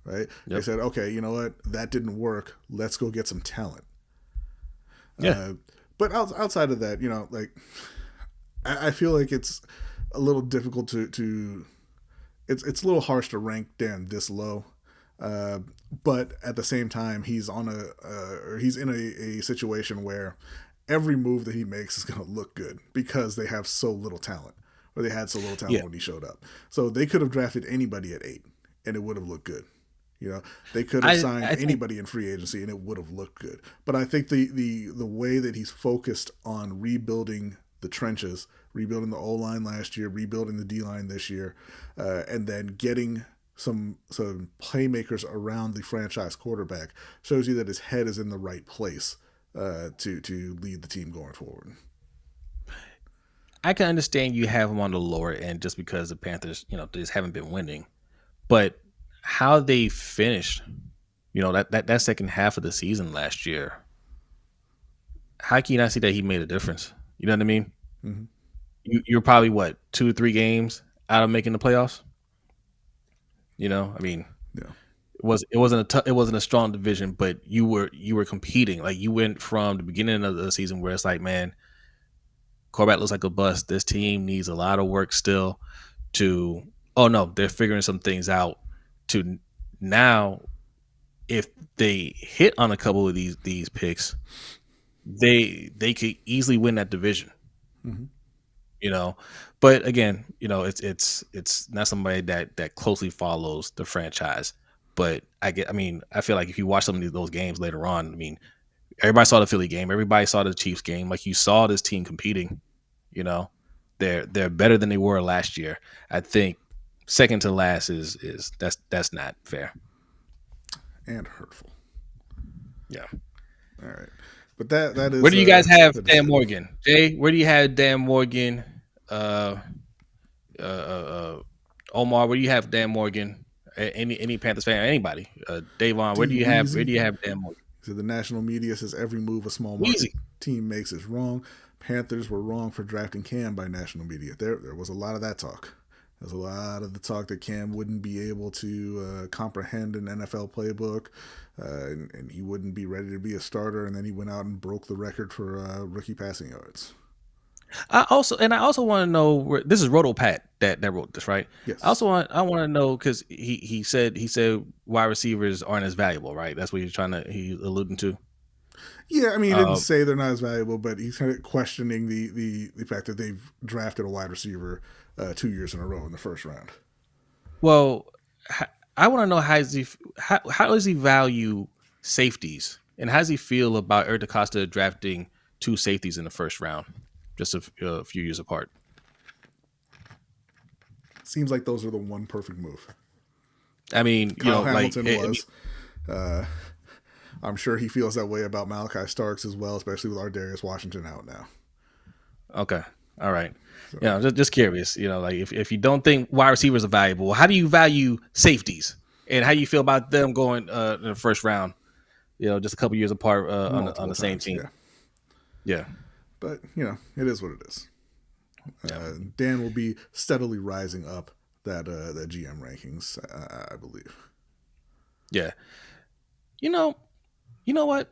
Right? Yep. They said, okay, you know what? That didn't work. Let's go get some talent. Yeah. But outside of that, I feel like it's a little difficult to it's a little harsh to rank Dan this low. But at the same time, he's in a situation where every move that he makes is going to look good because they have so little talent, or they had so little talent when he showed up. So they could have drafted anybody at 8 and it would have looked good. They could have signed anybody in free agency and it would have looked good. But I think the way that he's focused on rebuilding the trenches, rebuilding the O-line last year, rebuilding the D-line this year, and then getting some playmakers around the franchise quarterback shows you that his head is in the right place to lead the team going forward. I can understand you have him on the lower end just because the Panthers, they just haven't been winning. But how they finished, that second half of the season last year, how can you not see that he made a difference? You know what I mean? Mm-hmm. You're probably 2 or 3 games out of making the playoffs. I mean, yeah. It wasn't a strong division, but you were competing. Like, you went from the beginning of the season where it's like, man, quarterback looks like a bust. This team needs a lot of work still to, oh no, they're figuring some things out, to now, if they hit on a couple of these picks, they could easily win that division. Mm-hmm. But again, it's not somebody that closely follows the franchise. But I feel like if you watch some of those games later on, everybody saw the Philly game, everybody saw the Chiefs game. Like, you saw this team competing. They're better than they were last year. I think second to last is that's not fair and hurtful. Yeah. All right. But that is. Where do you guys have Dan Morgan? Jay, where do you have Dan Morgan? Omar, where do you have Dan Morgan? Any Panthers fan, anybody? Davon, where do you have Dan Morgan? So the national media says every move a small market team makes is wrong. Panthers were wrong for drafting Cam by national media. There was a lot of that talk. There's a lot of the talk that Cam wouldn't be able to comprehend an NFL playbook, and he wouldn't be ready to be a starter. And then he went out and broke the record for rookie passing yards. I also want to know this is Roto Pat that wrote this, right? Yes. I want to know, because he said wide receivers aren't as valuable, right? That's what he's alluding to. Yeah, he didn't say they're not as valuable, but he's kind of questioning the fact that they've drafted a wide receiver 2 years in a row in the first round. Well, I want to know how does he value safeties, and how does he feel about Eric DeCosta drafting two safeties in the first round, just a few years apart. Seems like those are the one perfect move. I mean, Kyle Hamilton was. I'm sure he feels that way about Malachi Starks as well, especially with our Darius Washington out now. Okay. All right. So, just curious, like if you don't think wide receivers are valuable, how do you value safeties, and how do you feel about them going in the first round, just a couple years apart on the same team? Yeah. But, it is what it is. Dan will be steadily rising up that GM rankings, I believe. Yeah. You know what?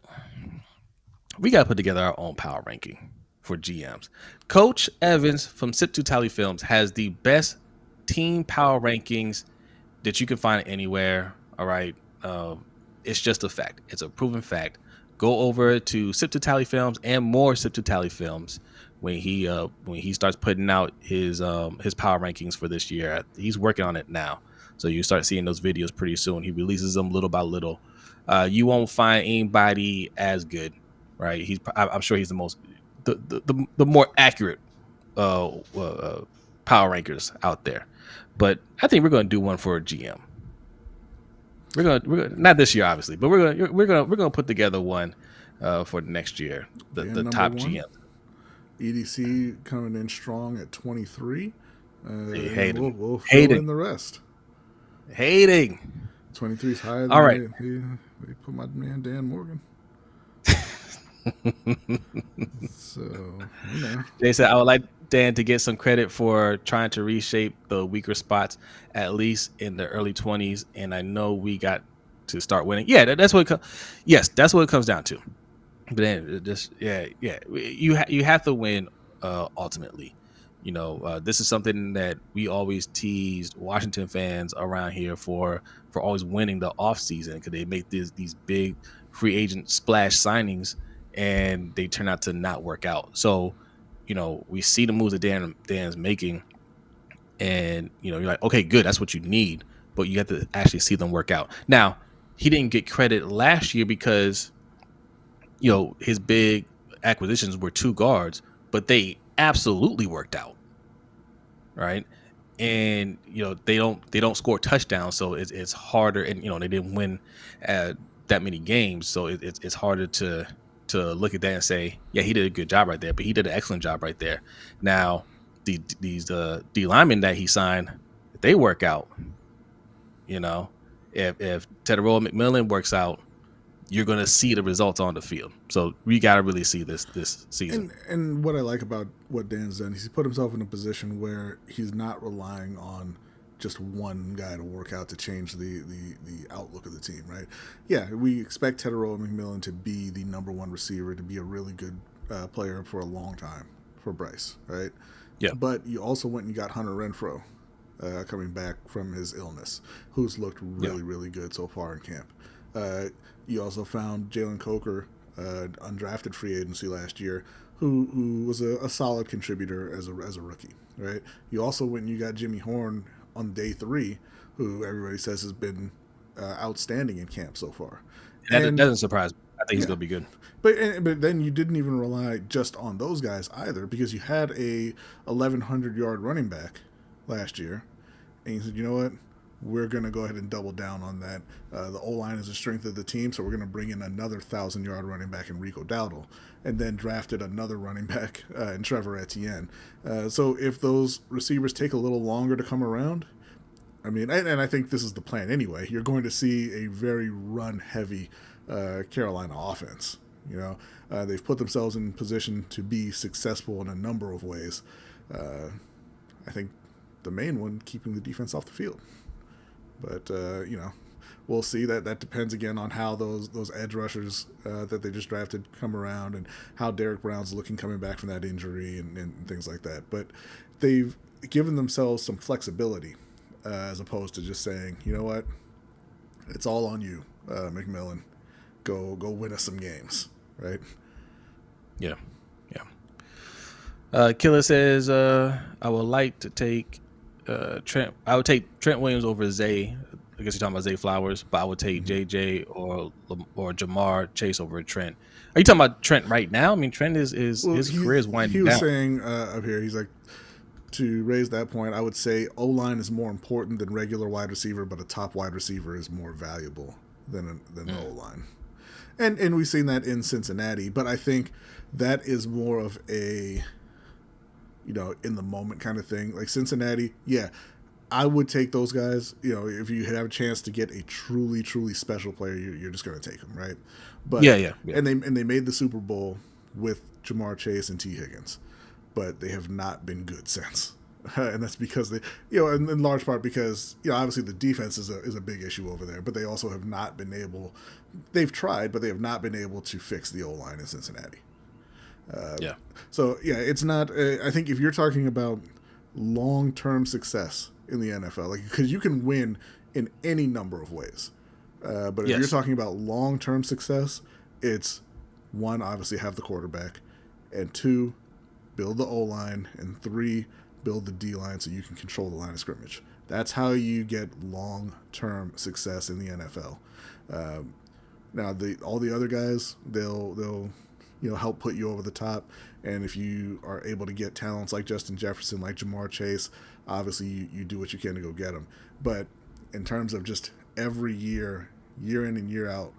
We got to put together our own power ranking for GMs. Coach Evans from Sip to Tally Films has the best team power rankings that you can find anywhere. All right. It's just a fact. It's a proven fact. Go over to Sip to Tally Films and more Sip to Tally Films when he starts putting out his power rankings for this year. He's working on it now. So you start seeing those videos pretty soon. He releases them little by little. You won't find anybody as good, right? I'm sure he's the more accurate power rankers out there. But I think we're going to do one for a GM. We're gonna not this year, obviously, but we're gonna put together one for next year. The top GM. EDC coming in strong at 23. We'll fill in the rest. Hating. 23 is higher than all right. They put my man Dan Morgan. So, Jay said, I would like Dan to get some credit for trying to reshape the weaker spots, at least in the early 20s. And I know we got to start winning. Yeah, that's what that's what it comes down to. But then you have to win ultimately. This is something that we always teased Washington fans around here for always winning the offseason, because they make these big free agent splash signings and they turn out to not work out. So, we see the moves that Dan's making, and you're like, okay, good, that's what you need, but you have to actually see them work out. Now, he didn't get credit last year because his big acquisitions were two guards, but they absolutely worked out, right? And they don't score touchdowns, so it's harder, and they didn't win that many games, so it's harder to look at that and say, yeah, he did a good job right there, but he did an excellent job right there. Now these D linemen that he signed, they work out. If Teteroa McMillan works out, you're going to see the results on the field. So we got to really see this season. And what I like about what Dan's done, he's put himself in a position where he's not relying on just one guy to work out to change the outlook of the team, right? Yeah, we expect Teteroa McMillan to be the number one receiver, to be a really good player for a long time for Bryce, right? Yeah. But you also went and you got Hunter Renfrow coming back from his illness, who's looked really good so far in camp. You also found Jalen Coker, undrafted free agency last year, who was a solid contributor as a rookie, right? You also went and you got Jimmy Horn on day 3, who everybody says has been outstanding in camp so far. That doesn't surprise me. I think he's going to be good. But then you didn't even rely just on those guys either, because you had a 1,100-yard running back last year, and you said, you know what? We're going to go ahead and double down on that. The O-line is the strength of the team, so we're going to bring in another 1,000-yard running back in Rico Dowdle, and then drafted another running back in Trevor Etienne. So if those receivers take a little longer to come around, I mean, and I think this is the plan anyway, you're going to see a very run-heavy Carolina offense. They've put themselves in position to be successful in a number of ways. I think the main one, keeping the defense off the field. But, we'll see. That depends, again, on how those edge rushers that they just drafted come around, and how Derek Brown's looking coming back from that injury and things like that. But they've given themselves some flexibility as opposed to just saying, you know what, it's all on you, McMillan. Go win us some games, right? Yeah. Killer says, I would like to take Trent. I would take Trent Williams over Zay. I guess you're talking about Zay Flowers, but I would take JJ or Jamar Chase over Trent. Are you talking about Trent right now? I mean, Trent is Well, his career is he winding was down. saying up here, he's like, to raise that point, I would say O line is more important than regular wide receiver, but a top wide receiver is more valuable than the O line. And we've seen that in Cincinnati, but I think that is more of a, in the moment kind of thing. Like Cincinnati, yeah, I would take those guys. If you have a chance to get a truly, truly special player, you're just going to take them, right? But Yeah. And they made the Super Bowl with Jamar Chase and T. Higgins, but they have not been good since. And that's because they, in large part because, obviously the defense is a big issue over there, but they also have not been able. They've tried, but they have not been able to fix the O line in Cincinnati. Yeah. So yeah, it's not. I think if you're talking about long-term success in the NFL, like because you can win in any number of ways, but if you're talking about long-term success, it's one, obviously have the quarterback, and two, build the O line, and three, build the D line so you can control the line of scrimmage. That's how you get long-term success in the NFL. Now, all the other guys, they'll help put you over the top. And if you are able to get talents like Justin Jefferson, like Jamar Chase, obviously you do what you can to go get them. But in terms of just every year in and year out,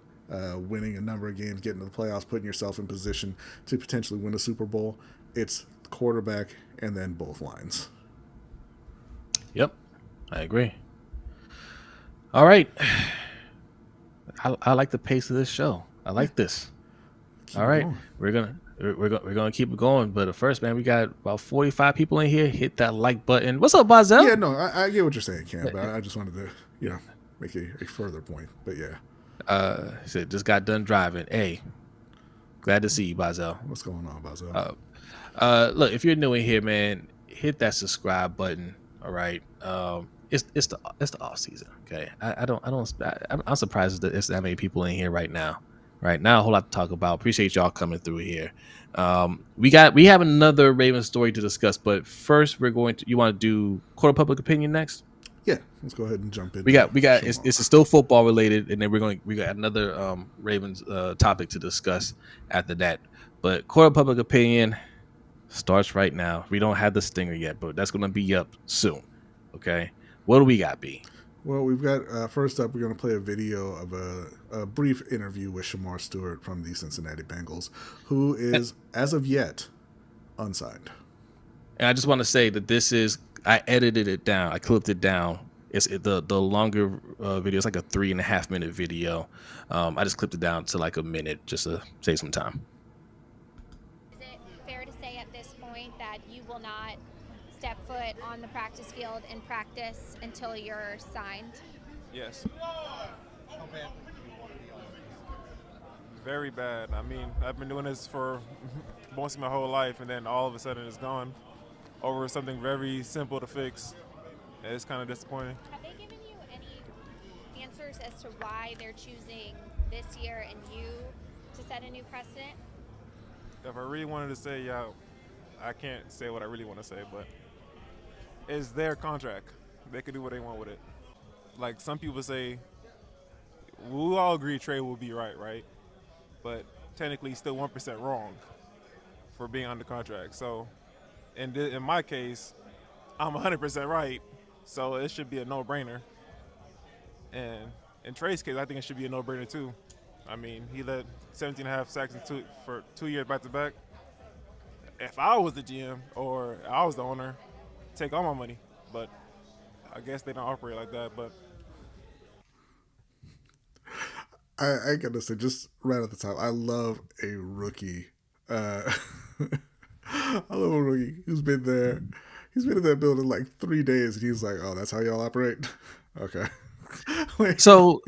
winning a number of games, getting to the playoffs, putting yourself in position to potentially win a Super Bowl, it's quarterback and then both lines. Yep, I agree. All right, I like the pace of this show. I like this. All right, we're gonna keep it going. But first, man, we got about 45 people in here. Hit that like button. What's up, Bazel? Yeah, no, I get what you're saying, Cam, but I just wanted to make a further point. But yeah, he said just got done driving. Hey, glad to see you, Bazel. What's going on, Bazel? Look, if you're new in here, man, hit that subscribe button. All right. It's the off season. Okay. I'm surprised that it's that many people in here right now. Right now, a whole lot to talk about. Appreciate y'all coming through here. We have another Ravens story to discuss, but first you want to do court of public opinion next? Yeah, let's go ahead and jump in. We got it's still football related, and then we got another Ravens topic to discuss after that. But court of public opinion starts right now. We don't have the stinger yet, but that's going to be up soon. Okay, what do we got, B? Well, we've got first up, we're going to play a video of a brief interview with Shemar Stewart from the Cincinnati Bengals, who is, as of yet, unsigned. And I just want to say that I edited it down. I clipped it down. It's the longer video. It's like a 3.5 minute video. I just clipped it down to like a minute just to save some time. Is it fair to say at this point that you will not step foot on the practice field in practice until you're signed? Yes. Very bad. I mean, I've been doing this for mostly my whole life, and then all of a sudden it's gone over something very simple to fix. It's kind of disappointing. Have they given you any answers as to why they're choosing this year and you to set a new precedent? If I really wanted to say, yeah, I can't say what I really want to say, but it's their contract. They could do what they want with it. Like some people say, we all agree Trey will be right? But technically he's still 1% wrong for being under contract. So in my case, I'm 100% right, so it should be a no-brainer. And in Trey's case, I think it should be a no-brainer too. I mean, he led 17.5 sacks for 2 years back-to-back. If I was the GM or I was the owner, take all my money. But I guess they don't operate like that. But I gotta say, just right at the top, I love a rookie. I love a rookie who's been there. He's been in that building like 3 days, and he's like, "Oh, that's how y'all operate." Okay. So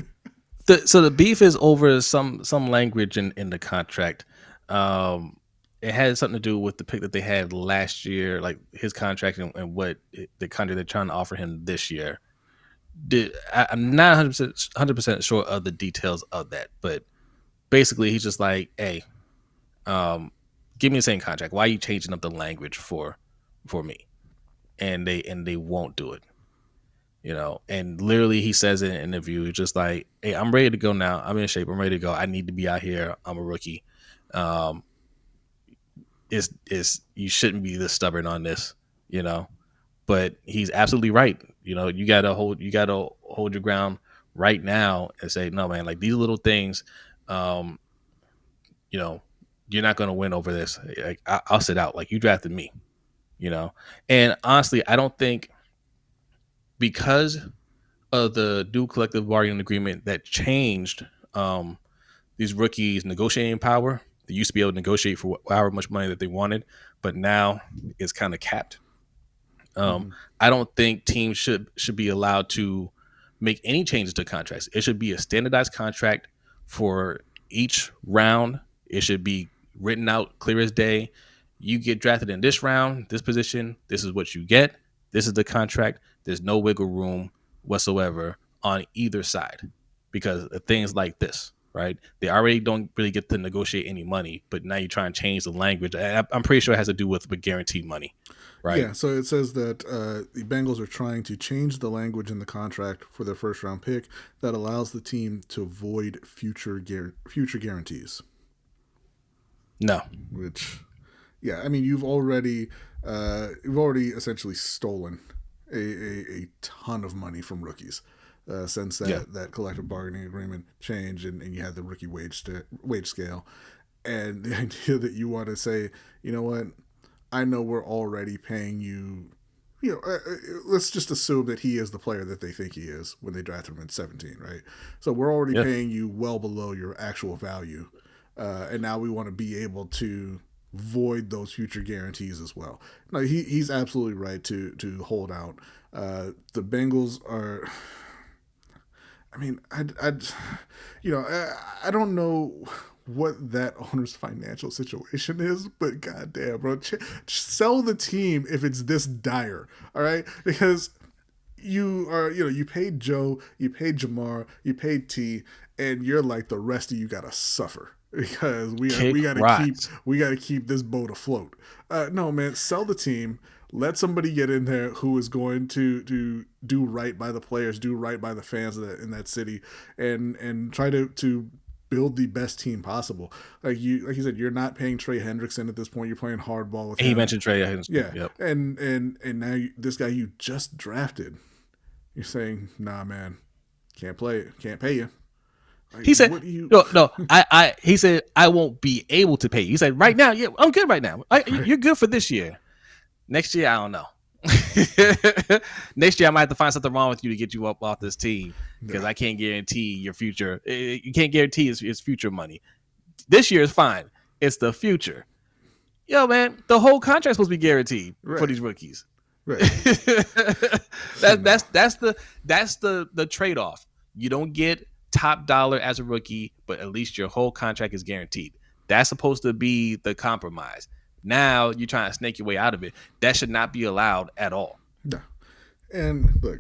the beef is over some language in the contract. It had something to do with the pick that they had last year, like his contract and what the contract they're trying to offer him this year. I'm not 100% sure of the details of that, but basically he's just like, "Hey, give me the same contract. Why are you changing up the language for me?" and they won't do it. And literally he says in an interview, just like, hey, I'm ready to go now. I'm in shape. I'm ready to go. I need to be out here. I'm a rookie. Is you shouldn't be this stubborn on this, but he's absolutely right. You gotta hold your ground right now and say, no, man, like these little things, you know, you're not going to win over this. Like I'll sit out. Like you drafted me, and honestly, I don't think because of the new collective bargaining agreement that changed these rookies' negotiating power. They used to be able to negotiate for however much money that they wanted, but now it's kind of capped. I don't think teams should be allowed to make any changes to contracts. It should be a standardized contract for each round. It should be written out clear as day. You get drafted in this round, this position, this is what you get. This is the contract. There's no wiggle room whatsoever on either side because of things like this, right? They already don't really get to negotiate any money, but now you're trying to change the language. I'm pretty sure it has to do with guaranteed money, right? Yeah, so it says that the Bengals are trying to change the language in the contract for their first round pick that allows the team to void future guarantees. No. Which, yeah, I mean, you've already essentially stolen a ton of money from rookies since that collective bargaining agreement changed, and you had the rookie wage scale, and the idea that you want to say, you know what, I know we're already paying you. Let's just assume that he is the player that they think he is when they drafted him in 17, right? So we're already paying you well below your actual value, and now we want to be able to void those future guarantees as well. No, he's absolutely right to hold out. The Bengals are. I mean, I don't know what that owner's financial situation is, but goddamn, bro, sell the team if it's this dire. All right, because you are, you paid Joe, you paid Jamar, you paid T, and you're like, the rest of you gotta suffer because we gotta keep this boat afloat. No, man, sell the team. Let somebody get in there who is going to do right by the players, do right by the fans in that city, and try to build the best team possible. Like you said, you're not paying Trey Hendrickson at this point. You're playing hardball with him. He mentioned Trey Hendrickson. Yeah, yep. And now this guy you just drafted, you're saying, nah, man, can't pay you. Like, he said, no. He said, I won't be able to pay you. He said, right now, yeah, I'm good right now. You're good for this year. Next year, I don't know. Next year, I might have to find something wrong with you to get you up off this team because I can't guarantee your future. You can't guarantee his future money. This year is fine. It's the future. Yo, man, the whole contract's supposed to be guaranteed for these rookies. Right. That's the trade-off. You don't get top dollar as a rookie, but at least your whole contract is guaranteed. That's supposed to be the compromise. Now you're trying to snake your way out of it. That should not be allowed at all. No. And look,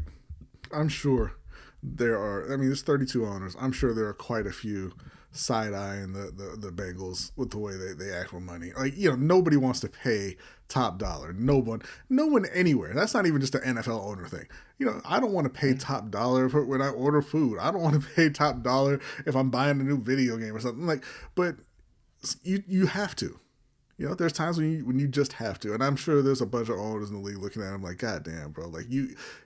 I'm sure there's 32 owners. I'm sure there are quite a few side-eyeing the Bengals with the way they act with money. Like, nobody wants to pay top dollar. No one anywhere. That's not even just an NFL owner thing. I don't want to pay top dollar when I order food. I don't want to pay top dollar if I'm buying a new video game or something. Like, but you have to. There's times when you just have to, and I'm sure there's a bunch of owners in the league looking at him like, God damn, bro, like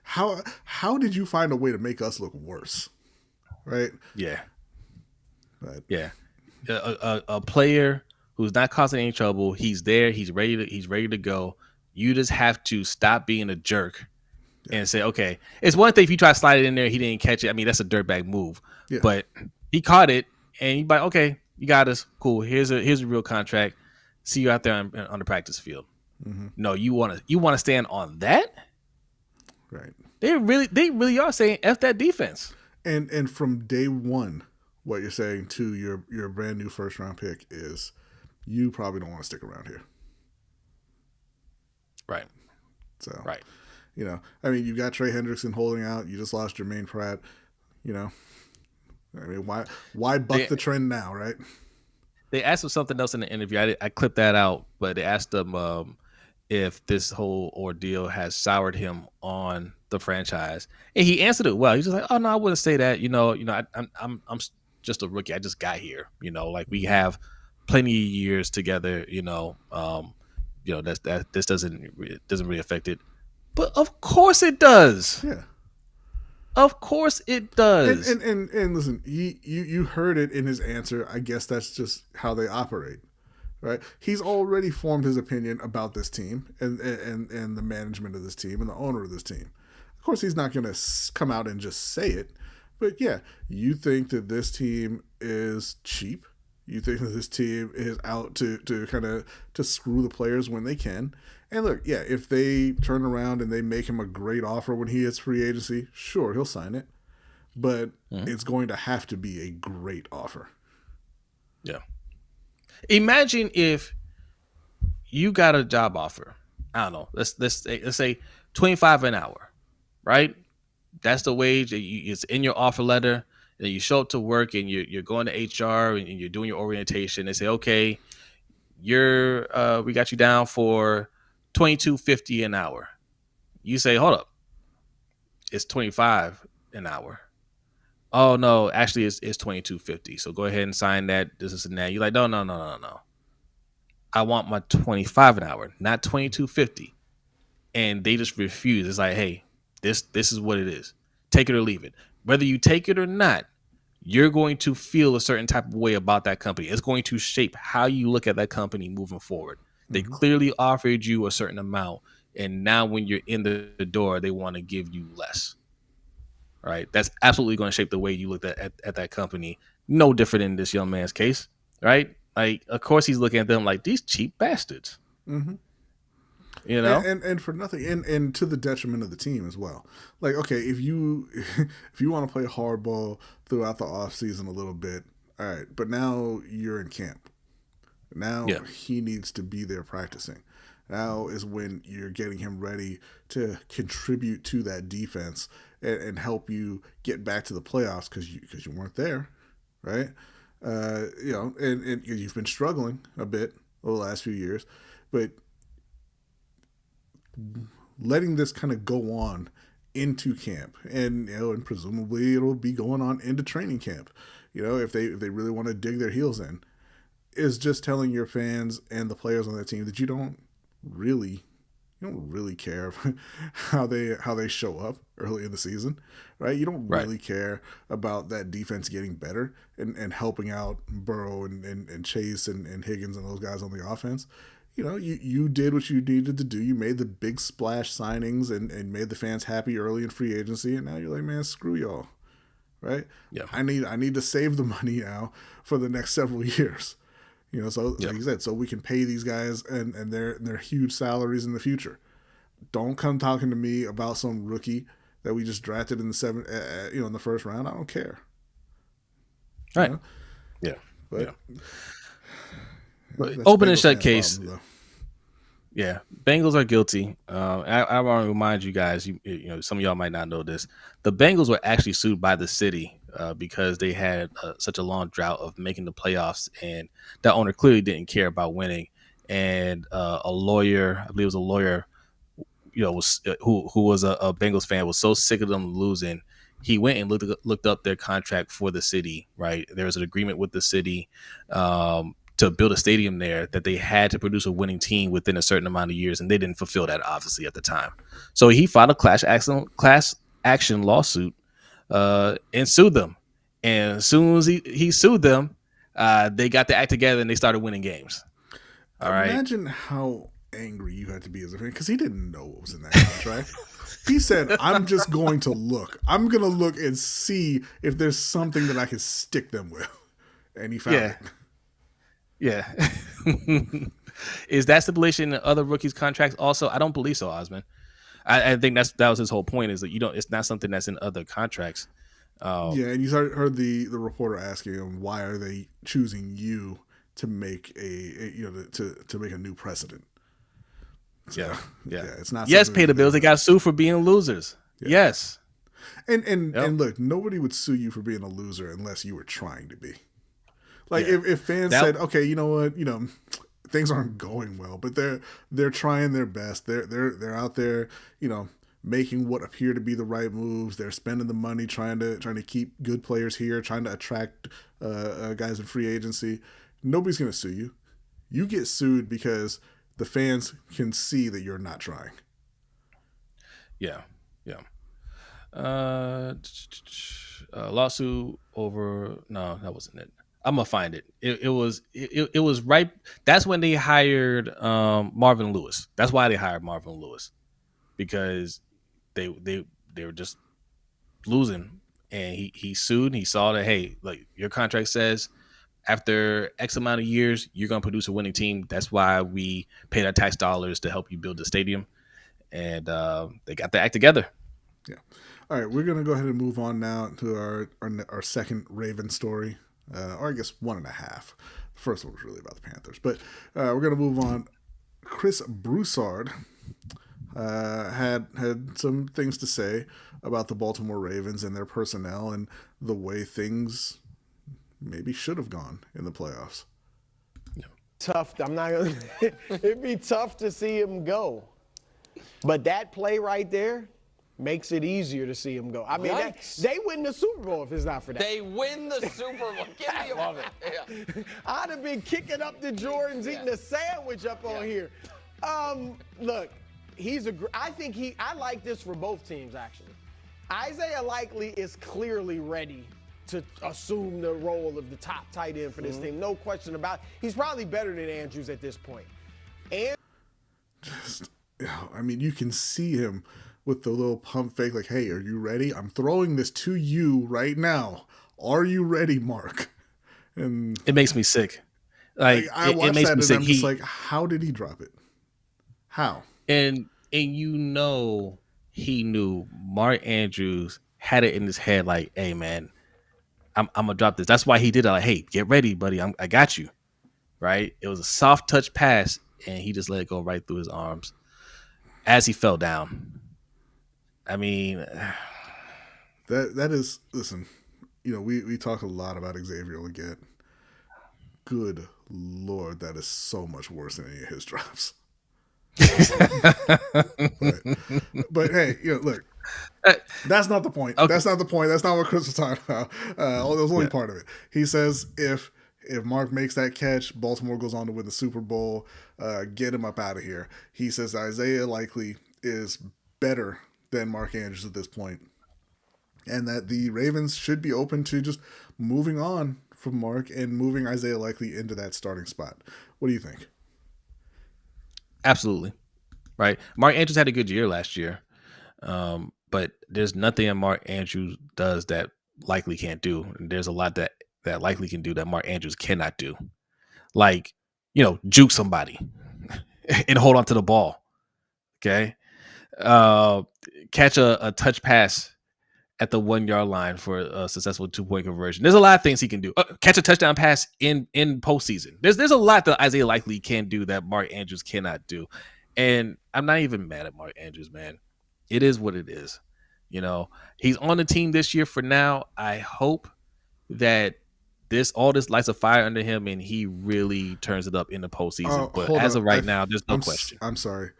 how did you find a way to make us look worse, right? Yeah, but, yeah. A player who's not causing any trouble, he's there, he's ready to go. You just have to stop being a jerk and say, okay, it's one thing if you try to slide it in there, he didn't catch it. I mean, that's a dirtbag move, but he caught it, and you're like, okay, you got us, cool. Here's a real contract. See you out there on the practice field. Mm-hmm. No, you want to stand on that? Right. They really are saying F that defense. And from day one, what you're saying to your brand new first round pick is you probably don't want to stick around here. Right. So right. I mean, you got Trey Hendrickson holding out. You just lost Jermaine Pratt. I mean, why buck the trend now, right? They asked him something else in the interview. I clipped that out, but they asked him, if this whole ordeal has soured him on the franchise, and he answered it well. He's just like, "Oh no, I wouldn't say that. I'm just a rookie. I just got here. Like we have plenty of years together. That this doesn't really affect it, but of course it does. Yeah. Of course it does. And listen, you heard it in his answer. I guess that's just how they operate. Right, he's already formed his opinion about this team and the management of this team and the owner of this team. Of course, he's not going to come out and just say it, but yeah, you think that this team is cheap. You think that this team is out to kind of to screw the players when they can. And look, yeah, if they turn around and they make him a great offer when he hits free agency, sure, he'll sign it, but it's going to have to be a great offer. Yeah. Imagine if you got a job offer. I don't know. Let's say 25 an hour, right? That's the wage. It's in your offer letter. And you show up to work and you're going to HR and you're doing your orientation. They say, okay, we got you down for $22.50 an hour. You say, hold up, it's 25 an hour. Oh no, actually it's $22.50. So go ahead and sign that. This is and that. You're like, no. I want my 25 an hour, not $22.50. And they just refuse. It's like, hey, this is what it is. Take it or leave it. Whether you take it or not, you're going to feel a certain type of way about that company. It's going to shape how you look at that company moving forward. They clearly offered you a certain amount, and now when you're in the door, they want to give you less. Right? That's absolutely going to shape the way you look at that company. No different in this young man's case, right? Like, of course, he's looking at them like these cheap bastards. Mm-hmm. And for nothing, and to the detriment of the team as well. Like, okay, if you want to play hardball throughout the off season a little bit, all right, but now you're in camp. Now he needs to be there practicing. Now is when you're getting him ready to contribute to that defense and help you get back to the playoffs because you weren't there, right? And you've been struggling a bit over the last few years, but letting this kind of go on into camp, and and presumably it'll be going on into training camp. If they really want to dig their heels in, is just telling your fans and the players on that team that you don't really care how they show up early in the season, right? You don't really care about that defense getting better and helping out Burrow and Chase and Higgins and those guys on the offense. You did what you needed to do. You made the big splash signings and made the fans happy early in free agency, and now you're like, man, screw y'all, right? Yeah, I need to save the money now for the next several years. Like you said, so we can pay these guys and their huge salaries in the future. Don't come talking to me about some rookie that we just drafted in the in the first round. I don't care. Right. Yeah. But open and shut case. Problem, yeah, Bengals are guilty. I want to remind you guys. Some of y'all might not know this. The Bengals were actually sued by the city because they had such a long drought of making the playoffs, and that owner clearly didn't care about winning. And a lawyer, I believe it was a lawyer, was who was a Bengals fan, was so sick of them losing. He went and looked up their contract for the city. Right, there was an agreement with the city to build a stadium there that they had to produce a winning team within a certain amount of years, and they didn't fulfill that obviously at the time. So he filed a class action lawsuit and sued them. And as soon as he sued them, they got their act together and they started winning games. All right. Imagine how angry you had to be as a fan, because he didn't know what was in that contract. He said, I'm just going to look. I'm going to look and see if there's something that I can stick them with. And he found it. Yeah. Is that stipulation in other rookies' contracts also? I don't believe so, Osman. I think that was his whole point, is that it's not something that's in other contracts. And you heard the reporter asking him, why are they choosing you to make to make a new precedent? So, it's not. Yes, pay the bills. They got sued for being losers. Yeah. Yes. And look, nobody would sue you for being a loser unless you were trying to be. Like if fans said, okay, you know what, things aren't going well, but they're trying their best. They're out there, making what appear to be the right moves. They're spending the money trying to keep good players here, trying to attract guys in free agency. Nobody's going to sue you. You get sued because the fans can see that you're not trying. Yeah. Lawsuit over. No, that wasn't it. I'm gonna find it. It was right. That's when they hired Marvin Lewis. That's why they hired Marvin Lewis, because they were just losing, and he sued. And he saw that, hey, like, your contract says after X amount of years you're gonna produce a winning team. That's why we paid our tax dollars to help you build the stadium, and they got the act together. Yeah. All right, we're gonna go ahead and move on now to our second Raven story, or I guess one and a half. The first one was really about the Panthers, but we're gonna move on. Chris Broussard had some things to say about the Baltimore Ravens and their personnel and the way things maybe should have gone in the playoffs. Tough. I'm not gonna. It'd be tough to see him go, but that play right there makes it easier to see him go. I mean, they win the Super Bowl if it's not for that. They win the Super Bowl. Give me a love it. Yeah. I'd have been kicking up the Jordans, eating a sandwich up on here. Look, I like this for both teams, actually. Isaiah Likely is clearly ready to assume the role of the top tight end for this team. No question about it. He's probably better than Andrews at this point. You can see him with the little pump fake, like, hey, are you ready? I'm throwing this to you right now. Are you ready, Mark? And it makes me sick. Like, I watched that and I'm just like, how did he drop it? How? And he knew Mark Andrews had it in his head, like, hey, man, I'm gonna drop this. That's why he did it. Like, hey, get ready, buddy. I got you. Right? It was a soft touch pass, and he just let it go right through his arms as he fell down. I mean, that is, listen, we talk a lot about Xavier Legette. Good Lord, that is so much worse than any of his drops. but hey, look, that's not the point. Okay. That's not the point. That's not what Chris was talking about. That was only part of it. He says if Mark makes that catch, Baltimore goes on to win the Super Bowl. Get him up out of here. He says Isaiah Likely is better than Mark Andrews at this point, and that the Ravens should be open to just moving on from Mark and moving Isaiah Likely into that starting spot. What do you think? Absolutely. Right. Mark Andrews had a good year last year, but there's nothing that Mark Andrews does that Likely can't do. And there's a lot that Likely can do that Mark Andrews cannot do. Like, juke somebody and hold on to the ball. Okay. Catch a touch pass at the 1 yard line for a successful 2-point conversion. There's a lot of things he can do. Catch a touchdown pass in postseason. There's a lot that Isaiah Likely can do that Mark Andrews cannot do. And I'm not even mad at Mark Andrews, man. It is what it is. He's on the team this year for now. I hope that all this lights a fire under him and he really turns it up in the postseason. But as of right now, there's no question. I'm sorry.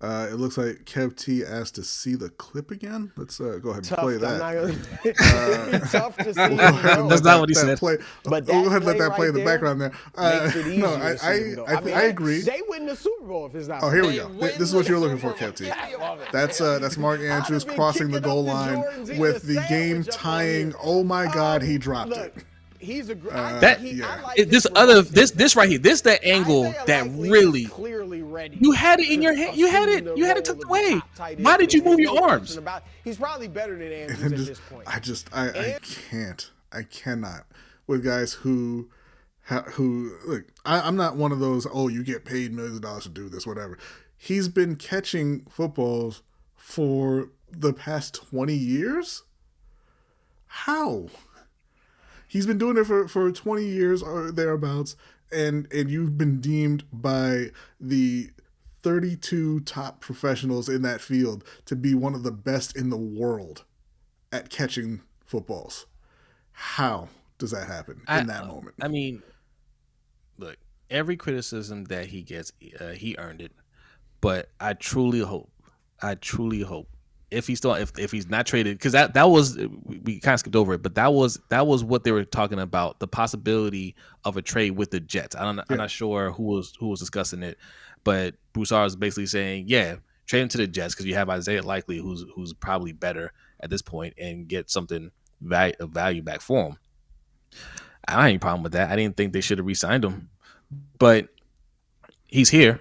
It looks like Kev T asked to see the clip again. Let's go ahead and play that. It's tough to see. That's not what he said. But we'll go ahead and let that play in the background there. I agree. They win the Super Bowl if it's not. Oh, here we go. This is what you're looking for, Kev T. That's Mark Andrews crossing the goal line with the game tying. Oh my God, he dropped it. He's a this right here. This that angle that really clearly ready. You had it in your hand. You had it tucked away. Why did you move your arms? He's probably better than Andrews at this point. I cannot with guys who look. I'm not one of those. Oh, you get paid millions of dollars to do this, whatever. He's been catching footballs for the past 20 years. How? He's been doing it for 20 years or thereabouts, and you've been deemed by the 32 top professionals in that field to be one of the best in the world at catching footballs. How does that happen in that moment? I mean, look, every criticism that he gets, he earned it. But I truly hope if he's still if he's not traded, because that was we kind of skipped over it, but that was what they were talking about, the possibility of a trade with the Jets. I'm not sure who was discussing it, but Broussard is basically saying, yeah, trade him to the Jets because you have Isaiah Likely, who's probably better at this point, and get something of value back for him. I don't have any problem with that. I didn't think they should have re-signed him, but he's here.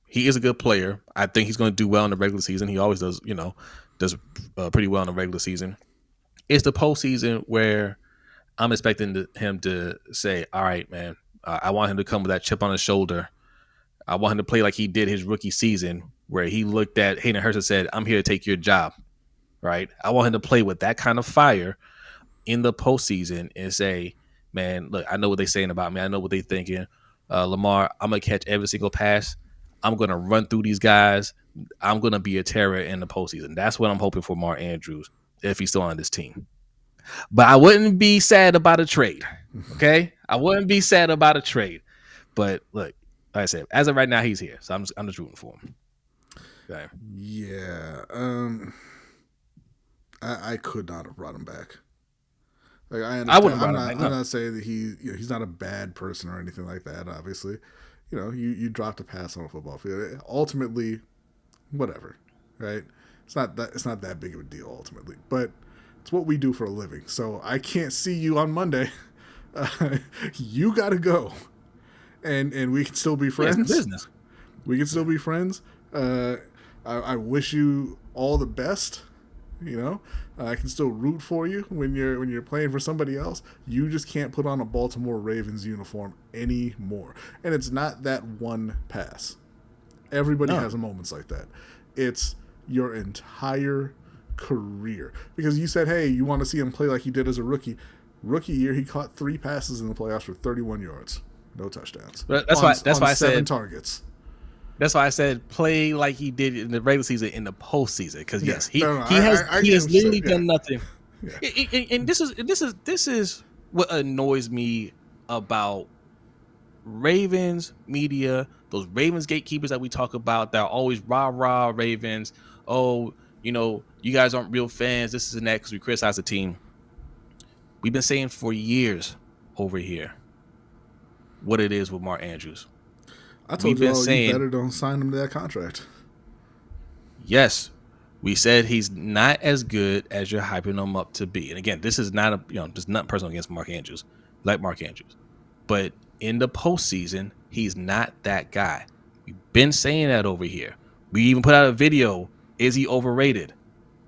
He is a good player. I think he's going to do well in the regular season. He always does, does pretty well in the regular season. It's the postseason where I'm expecting him to say, all right, man, I want him to come with that chip on his shoulder. I want him to play like he did his rookie season, where he looked at Hayden Hurst and said, I'm here to take your job, right? I want him to play with that kind of fire in the postseason and say, man, look, I know what they're saying about me. I know what they're thinking. Lamar, I'm going to catch every single pass. I'm going to run through these guys. I'm going to be a terror in the postseason. That's what I'm hoping for Mark Andrews if he's still on this team. But I wouldn't be sad about a trade, okay? I wouldn't be sad about a trade. But look, like I said, as of right now, he's here. So I'm just rooting for him. Okay. Yeah. I could not have brought him back. Like I wouldn't. I'm not saying that he's not a bad person or anything like that. Obviously, you dropped a pass on a football field. Ultimately, whatever, right? It's not that big of a deal ultimately, but it's what we do for a living. So I can't see you on Monday. You got to go, and we can still be friends. It's business. We can still be friends. I wish you all the best. I can still root for you when you're playing for somebody else. You just can't put on a Baltimore Ravens uniform anymore. And it's not that one pass. Everybody has moments like that. It's your entire career. Because you said, hey, you want to see him play like he did as a rookie. Rookie year, he caught 3 passes in the playoffs for 31 yards. No touchdowns. That's why I said 7 targets. That's why I said play like he did in the regular season in the postseason. Because yes, he has literally done nothing. Yeah. And this is what annoys me about Ravens media. Those Ravens gatekeepers that we talk about, that are always rah Ravens. Oh, you guys aren't real fans. This is and that because we criticize the team. We've been saying for years over here what it is with Mark Andrews. I told you better don't sign him to that contract. Yes, we said he's not as good as you're hyping him up to be. And again, this is not just not personal against Mark Andrews, like Mark Andrews. But in the postseason, he's not that guy. We've been saying that over here. We even put out a video. Is he overrated?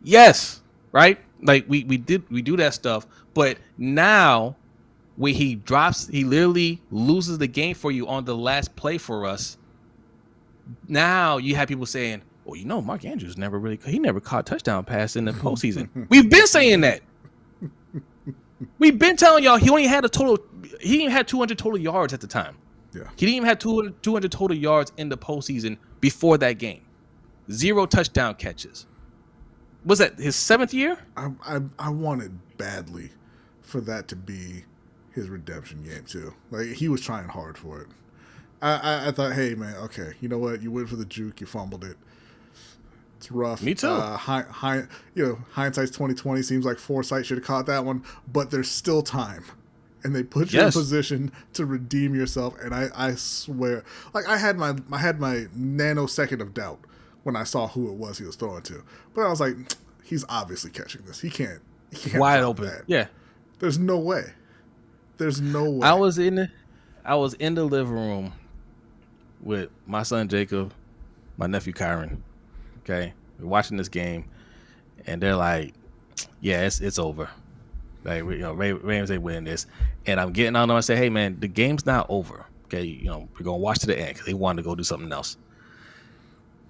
Yes, right? Like we do that stuff. But now, when he literally loses the game for you on the last play for us. Now you have people saying, well, Mark Andrews never caught a touchdown pass in the postseason. We've been saying that. We've been telling y'all he didn't even have 200 total yards at the time. Yeah. He didn't even have 200 total yards in the postseason before that game. 0 touchdown catches. Was that his 7th year? I wanted badly for that to be his redemption game too. Like, he was trying hard for it. I thought, hey man, okay, you know what? You went for the juke, you fumbled it. It's rough. Me too. Hindsight's 2020. Seems like foresight should have caught that one, but there's still time, and they put you in position to redeem yourself. And I swear, like I had my nanosecond of doubt when I saw who it was he was throwing to, but I was like, he's obviously catching this. He can't wide open. That. Yeah. There's no way. I was in the living room with my son Jacob, my nephew Kyron. Okay, we're watching this game, and they're like, "Yeah, it's over. Like, Rams ain't winning this." And I'm getting on them. I say, "Hey, man, the game's not over. Okay, we're gonna watch to the end because they wanted to go do something else."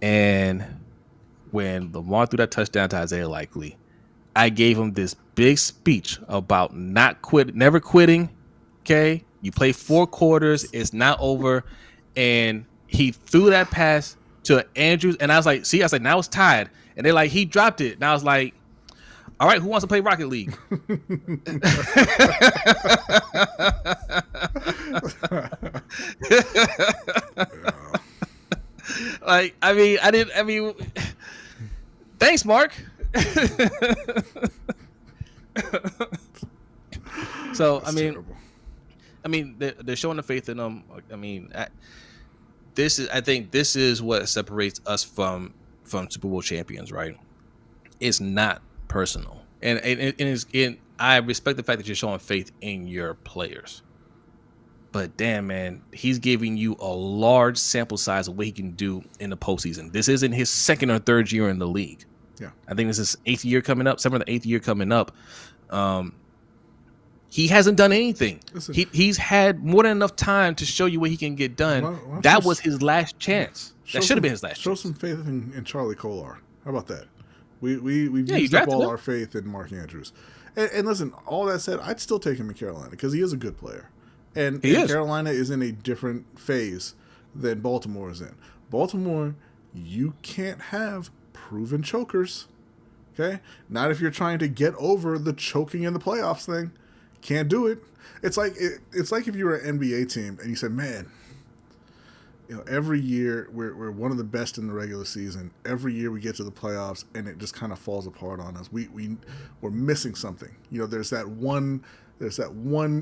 And when Lamar threw that touchdown to Isaiah Likely, I gave him this big speech about never quitting. Okay, you play 4 quarters, it's not over, and he threw that pass to Andrews, and I was like, now it's tied, and they're like, he dropped it, and I was like, all All right, who wants to play Rocket League? Like, I mean, thanks, Mark. So, That's terrible. They're showing the faith in them. I think this is what separates us from Super Bowl champions, right? It's not personal, and I respect the fact that you're showing faith in your players. But damn, man, he's giving you a large sample size of what he can do in the postseason. This isn't his second or third year in the league. Yeah, I think this is 8th year coming up, 7th or 8th year coming up. He hasn't done anything. Listen, He's had more than enough time to show you what he can get done. That was his last chance. That should have been his last chance. Show some faith in Charlie Kolar. How about that? We've Yeah, used up all our faith in Mark Andrews. And listen, all that said, I'd still take him in Carolina because he is a good player. And Carolina is in a different phase than Baltimore is in. Baltimore, you can't have proven chokers. Okay? Not if you're trying to get over the choking in the playoffs thing. Can't do it. It's like if you were an NBA team and you said, man, every year we're one of the best in the regular season. Every year we get to the playoffs and it just kind of falls apart on us. We're missing something. There's that one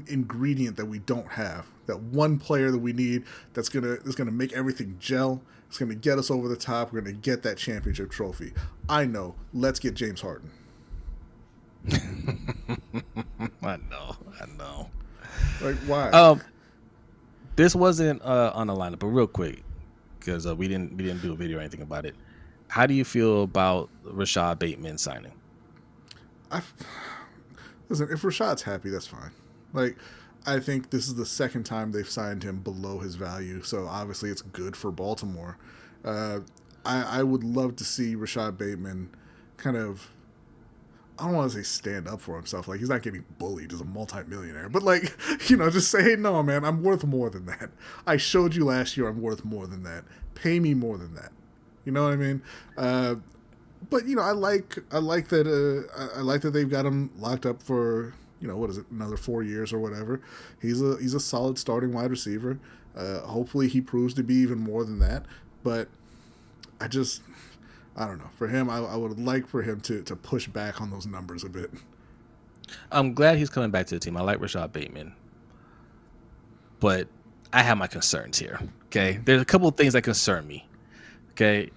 ingredient that we don't have. That one player that we need that's gonna make everything gel. It's gonna get us over the top. We're gonna get that championship trophy. I know. Let's get James Harden. I know. Like, why? This wasn't on the lineup, but real quick, because we didn't do a video or anything about it. How do you feel about Rashod Bateman signing? Listen, if Rashod's happy, that's fine. Like, I think this is the second time they've signed him below his value, so obviously it's good for Baltimore. I would love to see Rashod Bateman kind of, I don't want to say stand up for himself. Like, he's not getting bullied as a multimillionaire. But, like, just say, hey, no, man, I'm worth more than that. I showed you last year I'm worth more than that. Pay me more than that. You know what I mean? But, I like that they've got him locked up for, what is it, another 4 years or whatever. He's a solid starting wide receiver. Hopefully he proves to be even more than that. But I don't know. For him, I would like for him to push back on those numbers a bit. I'm glad he's coming back to the team. I like Rashod Bateman. But I have my concerns here. Okay? There's a couple of things that concern me. Okay?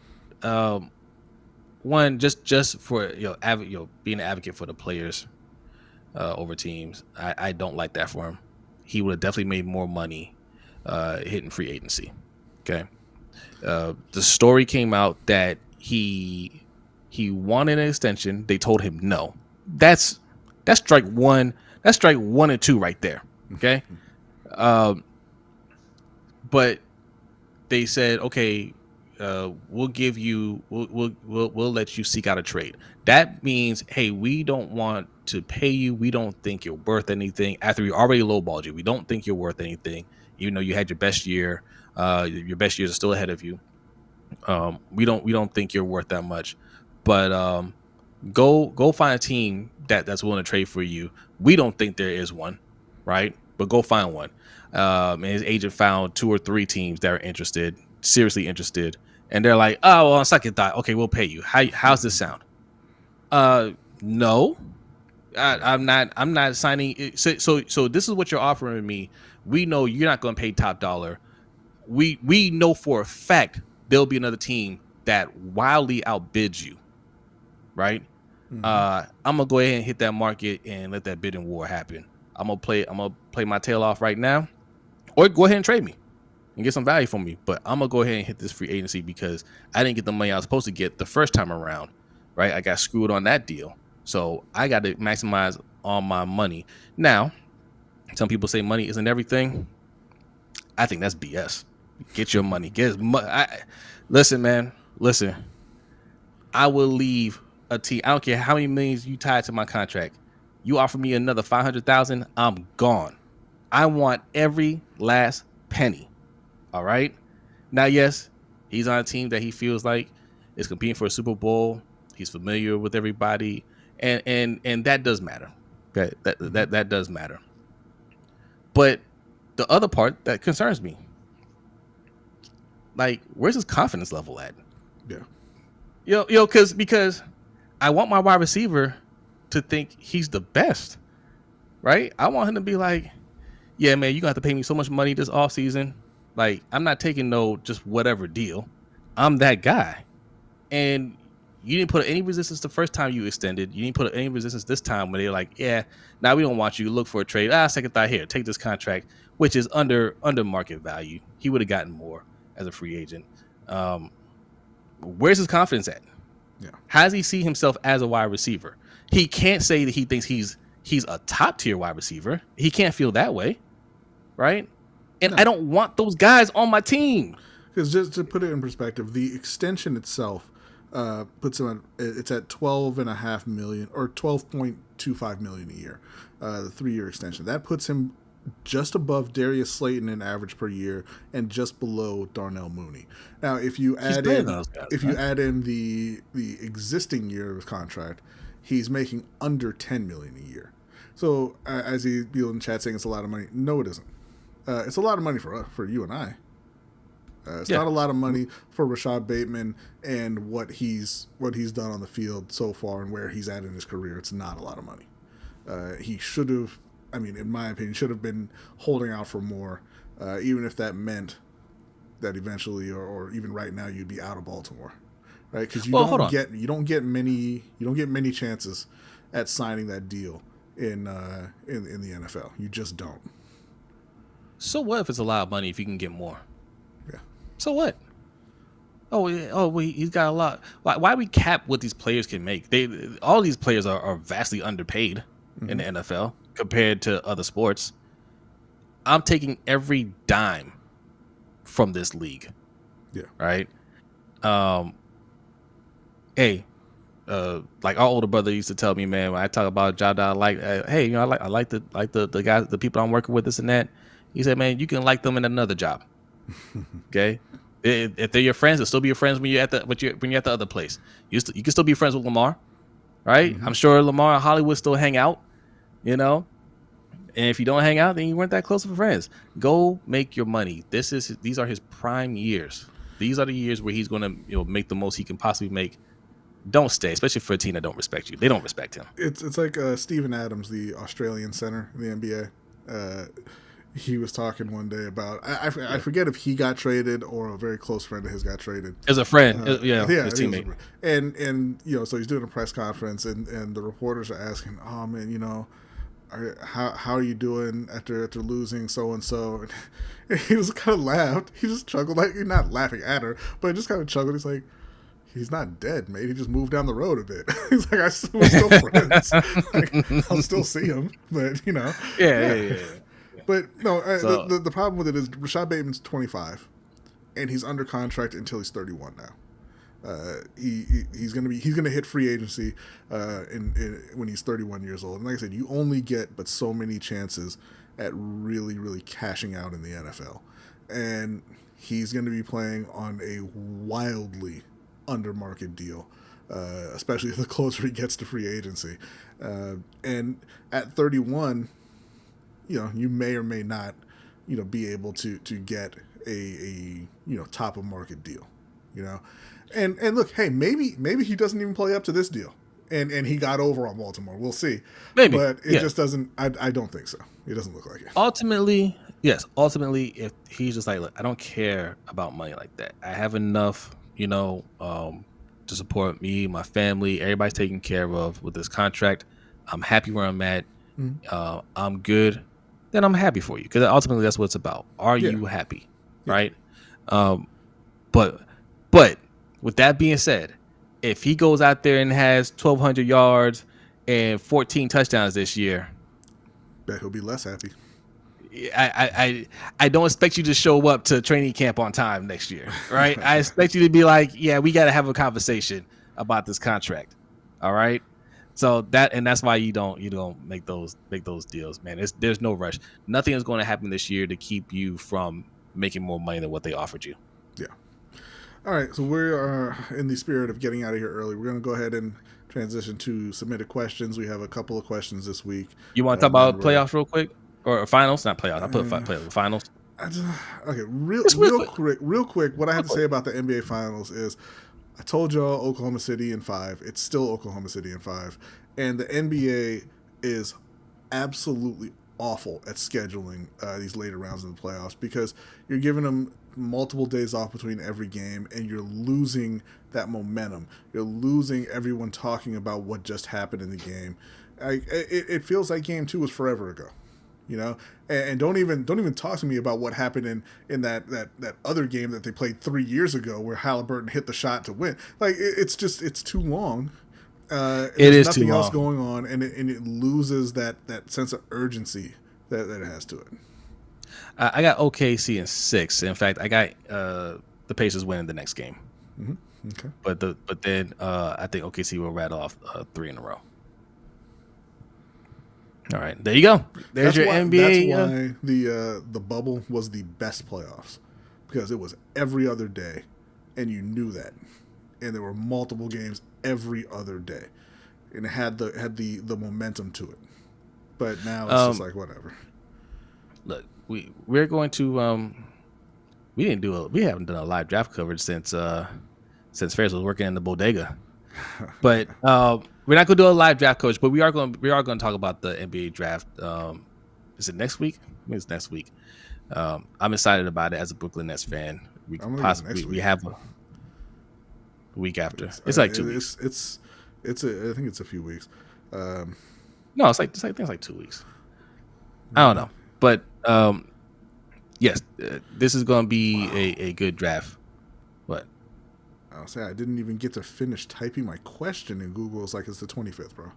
One, just for being an advocate for the players over teams, I don't like that for him. He would have definitely made more money hitting free agency. Okay? The story came out that he wanted an extension. They told him no. That's strike one. That's strike 1 and 2 right there. Okay. But they said, okay, we'll give you, we'll let you seek out a trade. That means, hey, we don't want to pay you. We don't think you're worth anything. After we already lowballed you, we don't think you're worth anything. Even though you had your best year, your best years are still ahead of you. We don't think you're worth that much, but go find a team that's willing to trade for you. We don't think there is one, right? But go find one. And his agent found 2 or 3 teams that are interested, seriously interested, and they're like, oh, well, on second thought, okay, we'll pay you. How's this sound? No, I'm not signing. So this is what you're offering me. We know you're not going to pay top dollar. We know for a fact there'll be another team that wildly outbids you, right? Mm-hmm. I'm gonna go ahead and hit that market and let that bidding war happen. I'm gonna play my tail off right now, or go ahead and trade me and get some value from me. But I'm gonna go ahead and hit this free agency because I didn't get the money I was supposed to get the first time around, right? I got screwed on that deal, so I got to maximize on my money. Now, some people say money isn't everything. I think that's BS. Get your money. Listen, man. Listen. I will leave a team. I don't care how many millions you tied to my contract. You offer me another $500,000, I'm gone. I want every last penny. All right. Now, yes, he's on a team that he feels like is competing for a Super Bowl. He's familiar with everybody, and that does matter. That does matter. But the other part that concerns me, like, where's his confidence level at? Yeah. Because I want my wide receiver to think he's the best, right? I want him to be like, yeah, man, you're gonna have to pay me so much money this offseason. Like, I'm not taking no just whatever deal. I'm that guy. And you didn't put any resistance the first time you extended. You didn't put any resistance this time when they're like, yeah, now we don't want you. Look for a trade. Second thought, here, take this contract, which is under market value. He would have gotten more as a free agent. Where's his confidence at? Yeah. How does he see himself as a wide receiver? He can't say that he thinks he's a top tier wide receiver. He can't feel that way, right? And I don't want those guys on my team. Because just to put it in perspective, the extension itself puts him it's at $12.5 million or $12.25 million a year. The 3-year extension that puts him just above Darius Slayton in average per year and just below Darnell Mooney. Now, if you add in add in the existing year of his contract, he's making under $10 million a year. So as people in chat saying it's a lot of money, no, it isn't. It's a lot of money for you and I. It's not a lot of money for Rashod Bateman and what he's done on the field so far and where he's at in his career. It's not a lot of money. He should have, in my opinion, should have been holding out for more, even if that meant that eventually or even right now you'd be out of Baltimore, right? Because you don't get many chances at signing that deal in the NFL. You just don't. So what if it's a lot of money if you can get more? Yeah. So what? He's got a lot. Why we cap what these players can make? All these players are vastly underpaid in the NFL compared to other sports. I'm taking every dime from this league. Yeah. Right. Like our older brother used to tell me, man, when I talk about a job that I like, hey, I like the guys, the people I'm working with, this and that. He said, man, you can like them in another job. Okay. If they're your friends, they'll still be your friends when you're at the other place. You can still be friends with Lamar, right? I'm sure Lamar and Hollywood still hang out, And if you don't hang out, then you weren't that close of friends. Go make your money. These are his prime years. These are the years where he's going to make the most he can possibly make. Don't stay, especially for a team that don't respect you. They don't respect him. It's like Steven Adams, the Australian center in the NBA. He was talking one day about I forget if he got traded or a very close friend of his got traded. As a friend, his teammate. And so he's doing a press conference and the reporters are asking, oh man, how are you doing after losing so and so? And he was kind of laughed. He just chuckled, like, he's not laughing at her, but just kind of chuckled. He's like, he's not dead, mate. He just moved down the road a bit. He's like, we're still friends. Like, I'll still see him, but Yeah. But no, the problem with it is Rashod Bateman's 25, and he's under contract until he's 31 now. He's gonna hit free agency when he's 31 years old. And like I said, you only get but so many chances at really, really cashing out in the NFL, and he's going to be playing on a wildly under market deal, especially the closer he gets to free agency. And at 31. You may or may not, be able to get a top of market deal, and look, hey, maybe he doesn't even play up to this deal, and he got over on Baltimore. We'll see, maybe, but it just doesn't. I don't think so. It doesn't look like it. Ultimately, yes. Ultimately, if he's just like, look, I don't care about money like that. I have enough, to support me, my family, everybody's taken care of with this contract. I'm happy where I'm at. I'm good. Then I'm happy for you, because ultimately that's what it's about. Are you happy, right? But with that being said, if he goes out there and has 1,200 yards and 14 touchdowns this year, bet he'll be less happy. I don't expect you to show up to training camp on time next year, right? I expect you to be like, yeah, we got to have a conversation about this contract, all right? So that's why you don't make those deals, man. There's no rush. Nothing is going to happen this year to keep you from making more money than what they offered you. Yeah. All right, so we are in the spirit of getting out of here early. We're going to go ahead and transition to submitted questions. We have a couple of questions this week. You want to talk about playoffs real quick, or finals? Not playoffs. I put finals. Okay, real quick. What I have to say about the NBA Finals is, I told y'all Oklahoma City in 5. It's still Oklahoma City in 5, and the NBA is absolutely awful at scheduling these later rounds of the playoffs, because you're giving them multiple days off between every game, and you're losing that momentum. You're losing everyone talking about what just happened in the game. It feels like Game 2 was forever ago. You know, and don't even talk to me about what happened in that other game that they played 3 years ago, where Halliburton hit the shot to win. Like, it's too long. It is nothing too long. else going on, and it loses that sense of urgency that it has to it. I got OKC in 6. In fact, I got the Pacers winning the next game. Mm-hmm. Okay, but then I think OKC will rattle off 3 in a row. All right, there you go. There's your NBA. That's why the bubble was the best playoffs, because it was every other day, and you knew that, and there were multiple games every other day, and it had the momentum to it. But now it's just like whatever. Look, we're going to we haven't done a live draft coverage since Ferris was working in the bodega. But we're not going to do a live draft coach, but we are going to talk about the NBA draft. Is it next week? I think it's next week. I'm excited about it as a Brooklyn Nets fan. We have a week after. It's like 2 weeks. I think it's a few weeks. No, I think it's like 2 weeks. I don't know, but yes, this is going to be a good draft. What? I'll say I didn't even get to finish typing my question in Google. It's like it's the 25th, bro.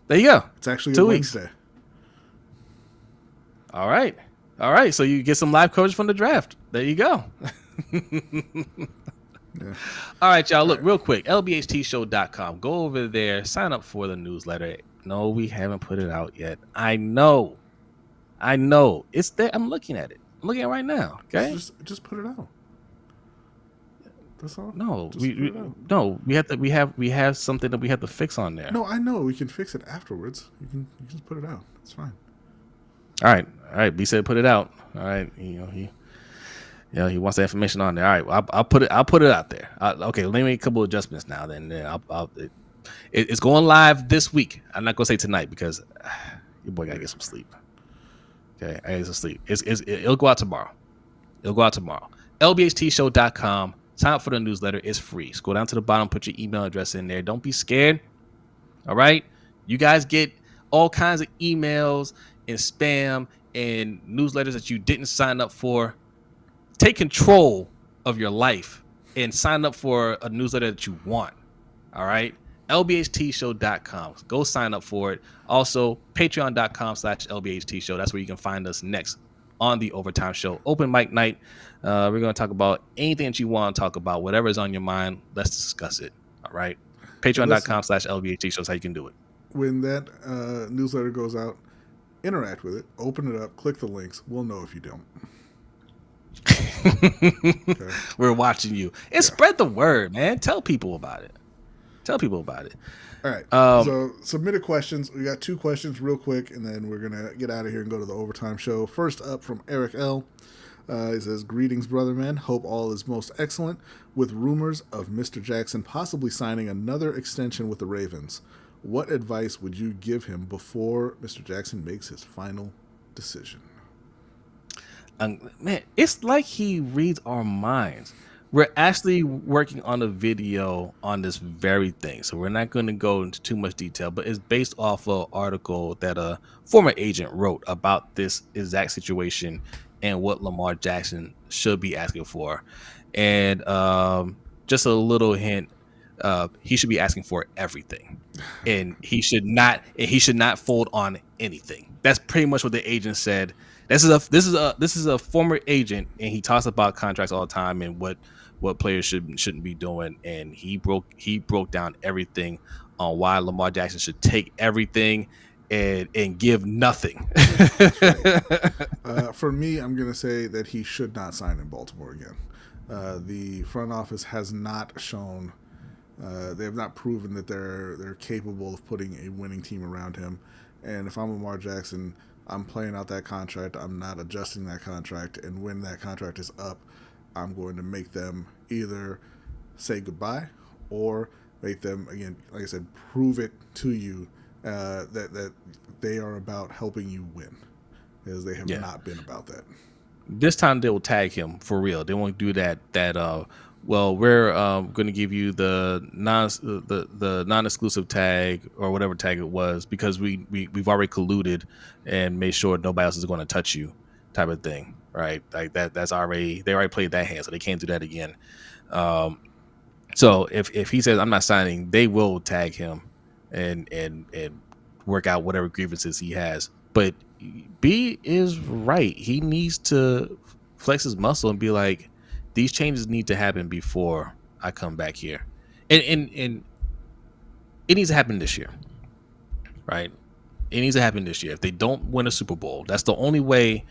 There you go. It's actually 2 a weeks. Wednesday. All right. So you get some live coverage from the draft. There you go. Yeah. All right, y'all. Look, real quick, LBHTShow.com. Go over there. Sign up for the newsletter. No, we haven't put it out yet. I know. It's there. I'm looking at it. I'm looking at it right now. Okay. Just put it out. That's all. No, we have something that we have to fix on there. No, I know we can fix it afterwards. You can just put it out. It's fine. All right. B said put it out. All right. He wants the information on there. All right. I'll put it out there. Okay. Let me make a couple of adjustments now. Then it's going live this week. I'm not gonna say tonight because your boy gotta get some sleep. Okay, I gotta get some sleep. It'll go out tomorrow. LBHTShow.com. Sign up for the newsletter. It's free. Scroll down to the bottom. Put your email address in there. Don't be scared. All right. You guys get all kinds of emails and spam and newsletters that you didn't sign up for. Take control of your life and sign up for a newsletter that you want. All right. LBHTshow.com. Go sign up for it. Also, patreon.com/LBHTshow. That's where you can find us next on the Overtime Show. Open mic night. We're going to talk about anything that you want to talk about. Whatever is on your mind, let's discuss it. All right. Patreon.com/LBHTshow is how you can do it. When that newsletter goes out, interact with it. Open it up. Click the links. We'll know if you don't. Okay. We're watching you. And spread the word, man. Tell people about it. All right. So submitted questions. We got 2 questions real quick, and then we're going to get out of here and go to the Overtime Show. First up from Eric L. He says, "Greetings, brother man. Hope all is most excellent. With rumors of Mr. Jackson possibly signing another extension with the Ravens, what advice would you give him before Mr. Jackson makes his final decision?" Man, it's like he reads our minds. We're actually working on a video on this very thing, so we're not going to go into too much detail, but it's based off an article that a former agent wrote about this exact situation and what Lamar Jackson should be asking for. And just a little hint, he should be asking for everything, and he should not fold on anything. That's pretty much what the agent said. This is a former agent, and he talks about contracts all the time and what players shouldn't be doing. And he broke down everything on why Lamar Jackson should take everything and give nothing. For me, I'm gonna say that he should not sign in Baltimore again. The front office has not shown, they have not proven that they're capable of putting a winning team around him. And if I'm Lamar Jackson, I'm playing out that contract. I'm not adjusting that contract. And when that contract is up, I'm going to make them either say goodbye or make them, again, like I said, prove it to you that they are about helping you win, because they have not been about that. This time they will tag him for real. They won't do that. Well, we're going to give you the non-exclusive tag or whatever tag it was, because we've already colluded and made sure nobody else is going to touch you, type of thing, right? Like they already played that hand, so they can't do that again. So if he says I'm not signing, they will tag him and work out whatever grievances he has. But B is right. He needs to flex his muscle and be like, these changes need to happen before I come back here. And it needs to happen this year, right? It needs to happen this year. If they don't win a Super Bowl, that's the only way.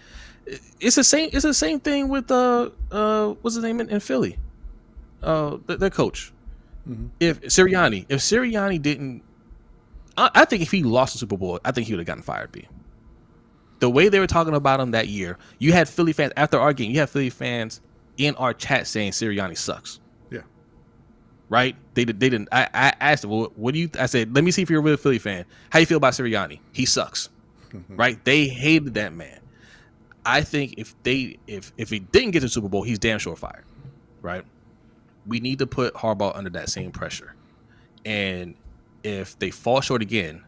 It's the same thing with what's his name in Philly? Their coach. Mm-hmm. If Sirianni didn't, I think if he lost the Super Bowl, I think he would have gotten fired. B. The way they were talking about him that year, you had Philly fans after our game. You had Philly fans in our chat saying Sirianni sucks. Yeah. Right? They didn't. I asked him, well, what do you? I said, let me see if you're a real Philly fan. How you feel about Sirianni? He sucks. Right? They hated that man. I think if he didn't get to the Super Bowl, he's damn sure fired. Right? We need to put Harbaugh under that same pressure. And if they fall short again,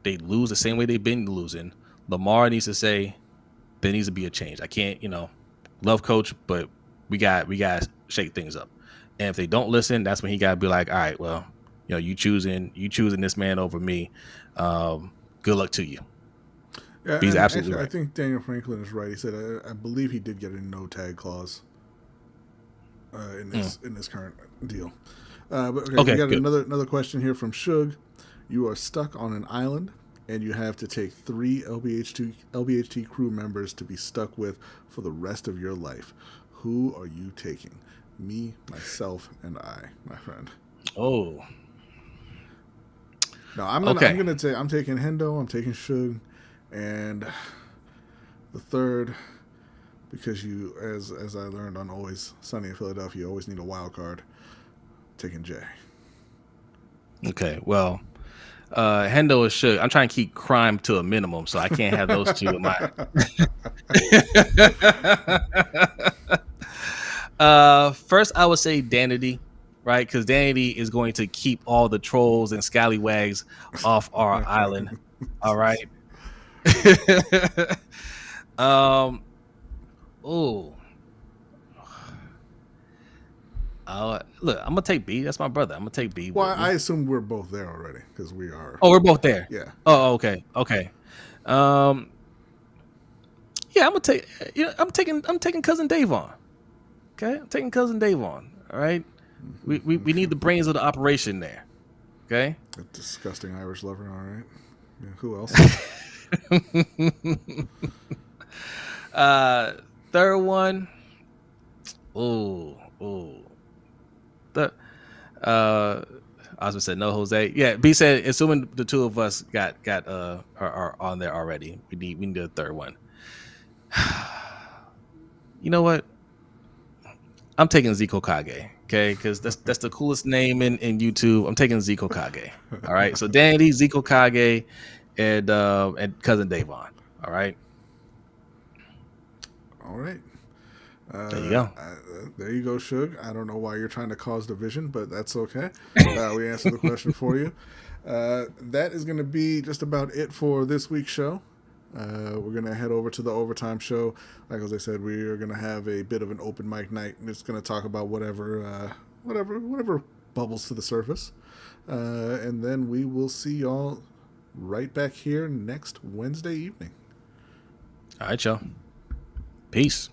they lose the same way they've been losing. Lamar needs to say there needs to be a change. I can't, love coach, but we got to shake things up. And if they don't listen, that's when he got to be like, all right, well, you choosing this man over me. Good luck to you. Yeah, he's absolutely actually, right. I think Daniel Franklin is right. He said, I believe he did get a no tag clause in this current deal. But okay, we got another question here from Shug. You are stuck on an island, and you have to take 3 LBHT crew members to be stuck with for the rest of your life. Who are you taking? Me, myself, and I, my friend. Oh. No, I'm taking Hendo, I'm taking Shug, and the third, because you, as I learned on Always Sunny in Philadelphia, you always need a wild card, taking Jay. Okay, well, Hendo is Shug. I'm trying to keep crime to a minimum, so I can't have those two in my. First, I would say Danity, right? Because Danity is going to keep all the trolls and scallywags off our island. All right. Look, I'm gonna take B. That's my brother. I'm gonna take B. Well, I assume we're both there already because we are. Oh, we're both there. Yeah. Oh, okay. Yeah, I'm gonna take. I'm taking cousin Davon. Okay, I'm taking cousin Davon. All right. We need the brains of the operation there. Okay. That disgusting Irish lover. All right. Yeah, who else? Third one. I was gonna say no, Jose. Yeah, B said assuming the two of us are on there already. We need a third one. You know what? I'm taking Zico Kage, okay? Because that's the coolest name in YouTube. I'm taking Zico Kage. All right. So Danny, Zico Kage, and cousin Davon. All right. All right. There you go. There you go, Shug. I don't know why you're trying to cause division, but that's okay. We answered the question for you. That is going to be just about it for this week's show. We're going to head over to the overtime show. Like as I said, we are going to have a bit of an open mic night. We're just going to talk about whatever bubbles to the surface. And then we will see y'all right back here next Wednesday evening. All right, y'all. Peace.